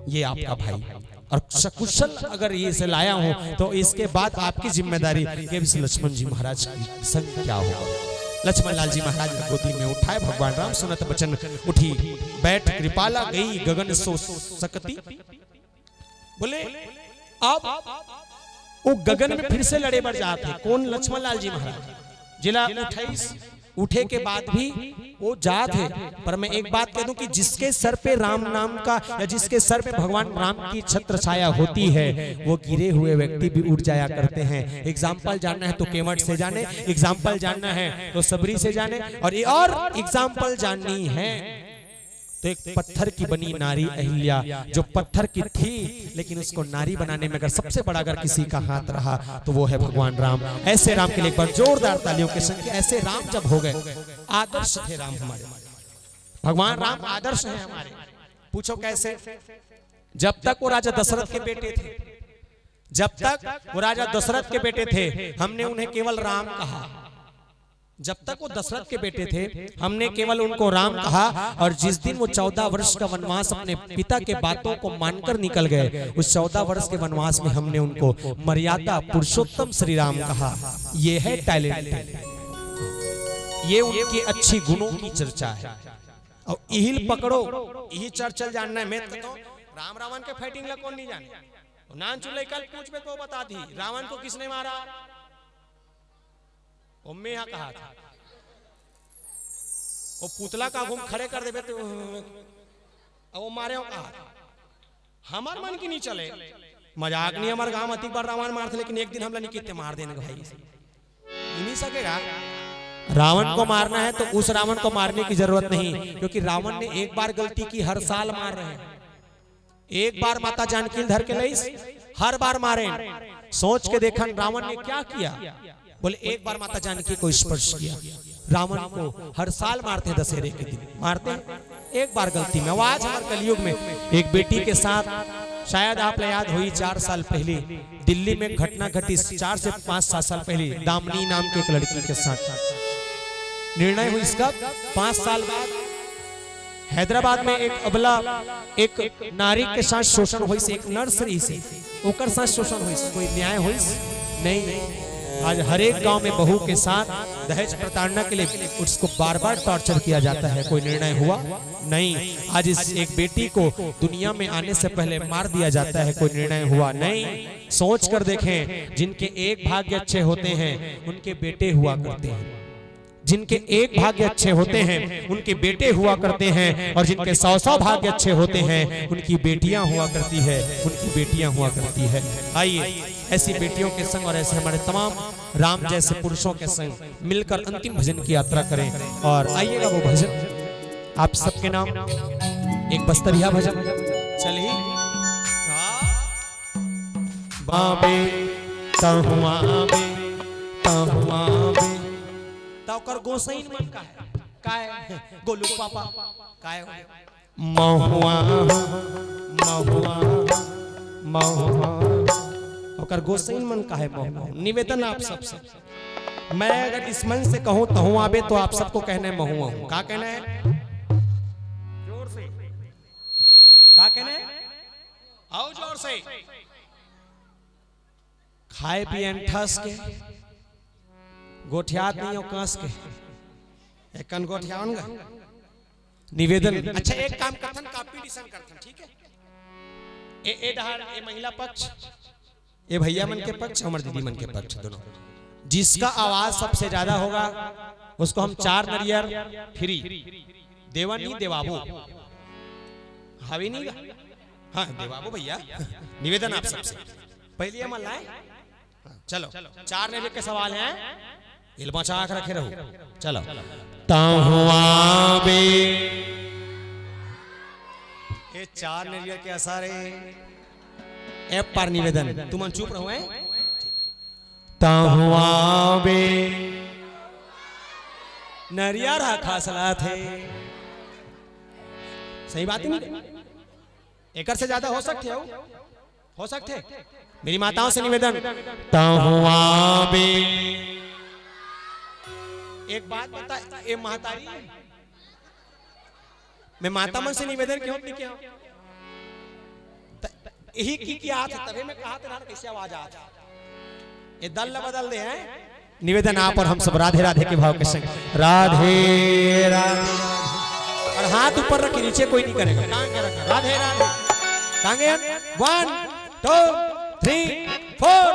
ये आपका भाई और सकुशल अगर ये से लाया हूं तो इसके बाद आपकी जिम्मेदारी कि इस लक्ष्मण जी महाराज की संग क्या होगा। लक्ष्मण लाल जी महाराज ने गोदी में उठाए भगवान राम सुनत बचन उठी बैठ कृपाला गई गगन सो सकती। बोले अब वो गगन में फिर से लड़े बढ़ जाते कौन लक्ष्मण लाल जी महाराज जिला 28 उठे के बाद भी वो जात है। पर मैं एक बात कह दूं कि जिसके सर पे राम नाम का या जिसके सर पे भगवान राम की छत्र छाया होती है वो गिरे हुए व्यक्ति भी उठ जाया करते हैं। एग्जाम्पल जानना है तो केवट से जाने, एग्जाम्पल जानना है तो सबरी से जाने और एग्जाम्पल जाननी है तो एक पत्थर की बनी नारी अहिल्या जो पत्थर की थी लेकिन उसको नारी बनाने में अगर सबसे बड़ा अगर किसी का हाथ रहा तो वो है भगवान राम। ऐसे राम के लिए एक बार जोरदार तालियों के संग ऐसे राम जब हो गए आदर्श थे राम हमारे, भगवान राम आदर्श हैं हमारे। पूछो कैसे? जब तक वो राजा दशरथ के बेटे थे, जब तक वो राजा दशरथ के बेटे थे हमने उन्हें केवल राम कहा। जब तक वो दशरथ के बेटे थे हमने केवल उनको राम कहा और जिस दिन वो 14 वर्ष का वनवास अपने पिता के बातों को मानकर निकल गए उस 14 वर्ष के वनवास में हमने उनको मर्यादा पुरुषोत्तम श्री राम कहा। ये है टैलेंट, ये उनकी अच्छी गुणों की चर्चा है। और इहिल पकड़ो यही चर्चल जानना है। मैं तो राम रावण के फाइटिंग ला कौन नहीं जाने नान चुले कल पूछ पे तो बता दी रावण को किसने मारा उम्मे यहाँ कहा था वो पुतला का घूम खड़े कर देवे तो वो मारे कहा हमार मन की नहीं चले मजाक नहीं। हमारे गांव अति बार रावण मारते लेकिन एक दिन हमला नहीं कितने मार देने भाई नहीं सकेगा। रावण को मारना है तो उस रावण को मारने की जरूरत नहीं क्योंकि रावण ने एक बार गलती की हर साल मार रहे हैं। एक बार माता जानकी धर के लईस हर बार मारे। सोच के देखा रावण ने क्या किया। बोले एक बार माता जानकी को स्पर्श किया। रावण को हर साल मारते हैं दशहरे के दिन मारते हैं एक बार गलती में। आज हमारे कलयुग में एक बेटी के साथ शायद आप याद हुई 4 साल पहले दिल्ली में घटना घटी। 4 से 5-7 साल पहले दामिनी नाम के एक लड़की के साथ निर्णय हुई इसका 5 साल बाद हैदराबाद में एक अबला एक नारी के साथ शोषण हुई, एक नर्सरी से ओकर साथ शोषण हुई। कोई न्याय हुई नहीं। आज हर एक गांव में बहू के साथ दहेज प्रताड़ना के लिए उसको बार बार टॉर्चर किया जाता है। कोई निर्णय हुआ नहीं। आज इस एक बेटी को दुनिया में आने से पहले मार दिया जाता है। कोई निर्णय हुआ नहीं। सोच कर देखें जिनके एक भाग्य अच्छे होते हैं उनके बेटे हुआ करते हैं, जिनके एक भाग्य अच्छे होते हैं उनके बेटे हुआ करते हैं और जिनके 100 भाग्य अच्छे होते हैं उनकी बेटियां हुआ करती है, उनकी बेटियां हुआ करती है। आइए ऐसी बेटियों के संग और ऐसे हमारे तमाम राम जैसे पुरुषों के संग मिलकर अंतिम भजन की यात्रा करें। और आइएगा वो भजन आप सबके नाम एक बस्तरिया भजन चलिए। बाबे तहुआबे तहुआबे ताकर गोसाइन मन का है गोलू पापा काय महुआ महुआ महुआ ओकर गोसाइन मन का है महुआ। निवेदन आप सबसे मैं अगर इस मन से कहूं तहुआ आबे तो आप सबको कहना है महुआ हूं। क्या कहना है जोर से? क्या कहना है? आओ जोर से। खाए पिए ठस के गोठियात नहीं हो कांस के एक कन गोठियान गा निवेदन। अच्छा एक काम करथन कॉम्पिटिशन करथन ठीक है। ए डहार ए महिला पक्ष ए भैया मन के पक्ष हमारे दीदी मन के पक्ष दोनों जिसका आवाज सबसे ज्यादा होगा उसको हम 4 नरियर फ्री देवा नहीं देवाबो हावी नहीं हाँ देवाबो भैया। निवेदन आप सबसे पहले हम लाए चलो 4 नरियर के सवाल हैं इल्मा आंख रखे रहो। चलो ताहुआबे ये 4 नरियर के असर है ऐप पर निवेदन तुम चुप रहो हैं। ताहुआबे नरिया रहा खासला थे। सही बात नहीं, एक से ज्यादा हो सकते मेरी माताओं से निवेदन। एक बात बता, ये महतारी मैं माता मन से निवेदन क्यों नहीं किया? यही की किया था तभी मैं कहा था कैसे आवाज आ ये दल बदल दे हैं। निवेदन आप और हम सब राधे राधे के भाव के संग राधे राधे, और हाथ ऊपर रख, नीचे कोई नहीं करेगा। राधे राधे टांगे 1 2 3 4।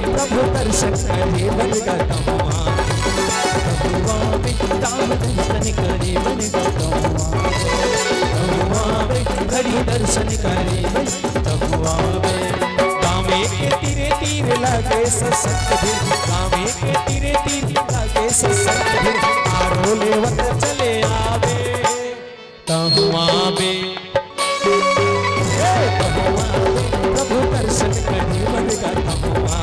प्रभु दर्शन करे बन हरि दर्शन करे गावे के तीरे तीर लगे सत्संग भी, गावे के तीरे तीर लगे सत्संग भी, आरो लेवत चले आवे तहुआ बे। प्रभु दर्शन करे बड़का तहुआ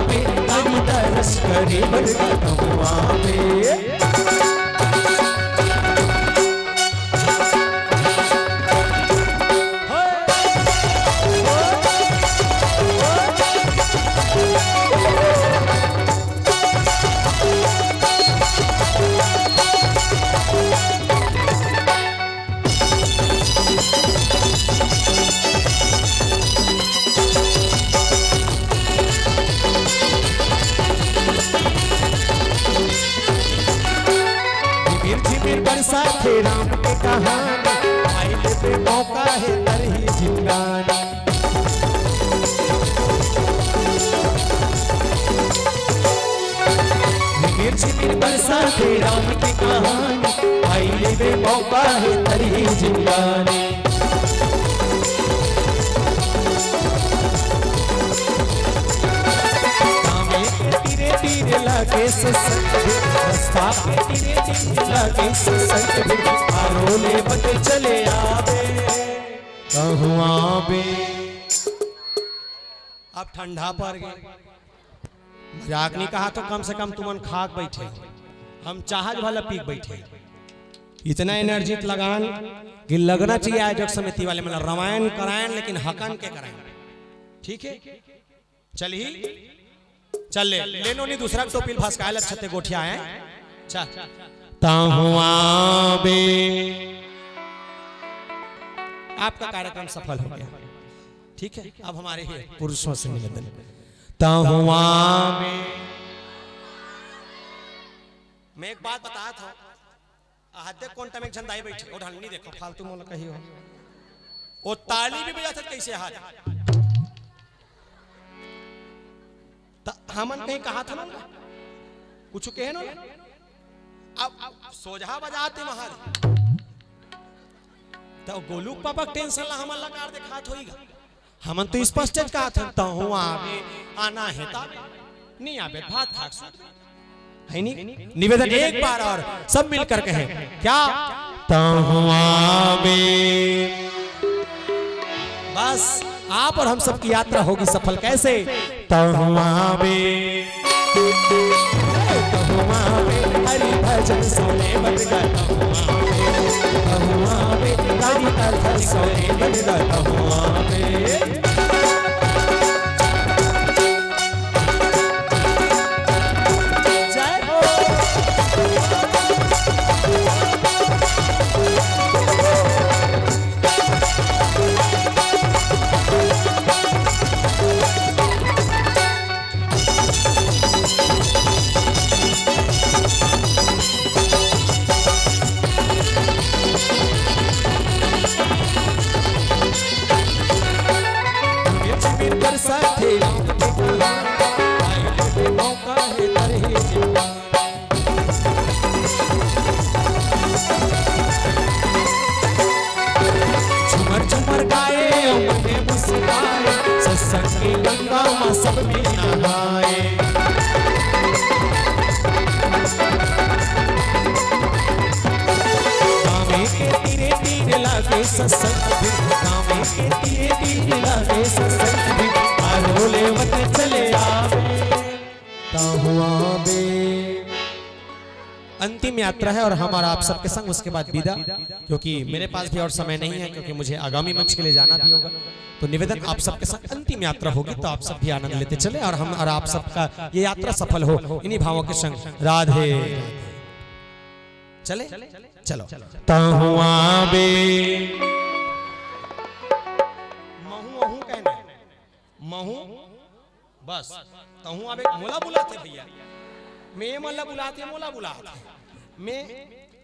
पे, हरि दर्श करे बड़का तहुआ पे। साथे राम के कहानी आइले पे मौका है तरही जिंगानी। मिर्ची बरसाते राम की कहानी आइले पे मौका है तरही जिंगानी। तीरे तीरे लगे सत्संग रास्ता पे, तीरे तीरे लगे सत्संग आरो लेवत चले आवे तहुआ बे। अब ठंडा पड़ गई, मजाक नहीं कहा तो कम से कम तुमन खाक बैठे, हम चाहज वाला पीक बैठे। इतना एनर्जी लगान कि लगना चाहिए आयोजक समिति वाले मतलब रामायण करायण लेकिन हकन के करायण। ठीक है चलिए चल ले लेनो नहीं दूसरा टोपिल फसकायल अच्छे गोठिया है। चल तहुआ बे आपका कार्यक्रम सफल हो गया। ठीक है अब हमारे ही पुरुषों से निवेदन तहुआ बे। मैं एक बात बताया था आहते कौन टमेक झंडाई बैठे और ढलनी देखो फालतू मोला कही हो वो ताली भी बजा सकते कैसे हाथ हमन कहीं कहा था ना कुछ कहे ना अब सोझा बजाते महार तो गोलू पापा टेंशन ला हमन लगा दे खात होईगा। हमन तो स्पष्ट कहा था तहु आवे आना है तावे नहीं आवे भात खाक है नहीं। निवेदन एक बार और सब मिलकर कहें क्या तहु आवे। बस आप और हम सब की यात्रा होगी सफल कैसे तहुआ बे हरि भजन सोने बदगा तहुआ बे हरि भजन सोने बदगा तहुआ बे।
रामा सब मिल नहाए। कामे के तीरे तीर लागे सत्संग भी, कामे के तीरे तीर लागे सत्संग भी, आरोले वत चले आवे ताहुआ बे। अंतिम यात्रा है और हमारा आप सबके संग उसके बाद विदा, क्योंकि मेरे पास भी और समय नहीं है, क्योंकि मुझे आगामी मंच के लिए जाना भी होगा। तो निवेदन आप सबके संग अंतिम यात्रा होगी, तो आप सब भी आनंद लेते चले और हम और आप सबका ये यात्रा सफल हो इन्हीं भावों के संग। राधे चले चलो ताहुआ बे। महू महू कहना महू बस तहू आबे मोला बुलाते भैया, मैं मोला बुलाते मोला बुलाते मैं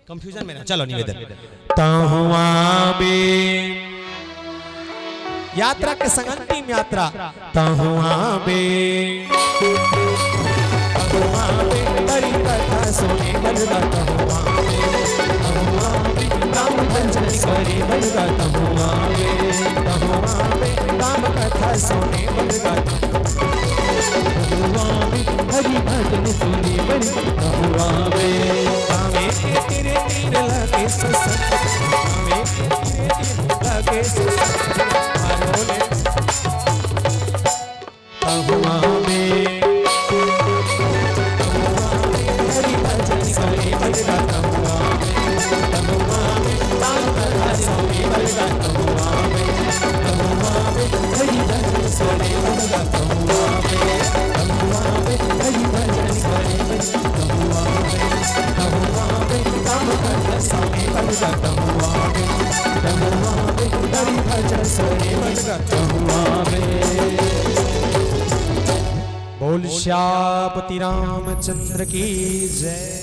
कंफ्यूजन में ना। चलो निवेदन ताहुआ बे। यात्रा के संग अंतिम यात्रा ताहुआ बे। ताहुआ बे हरि कथा सुने बलगा ताहुआ बे। ताहुआ बे राम भजन करे बलगा ताहुआ बे। ताहुआ बे राम कथा सुने बलगा ताहुआ बे। हरि भजन सुने बलगा ताहुआ बे। कामे के तेरे तीर लगे सत्संग, कामे के तेरे तीर लगे सत्संग, आरोले ताहुआ बे। हरि भजन करे बलगा ताहुआ बे। ताहुआ बे राम कथा सुने बलगा ताहुआ बे। ताहुआ बे हरि भजन सुने बलगा ताहुआ बे। ताहुआ बे हरि भजन करे बलगा ताहुआ बे। ताहुआ बे राम कथा सुने बलगा ताहुआ बे। ताहुआ बे हरि भजन सुने बलगा ताहुआ बे। बोल श्यापति रामचंद्र की जय।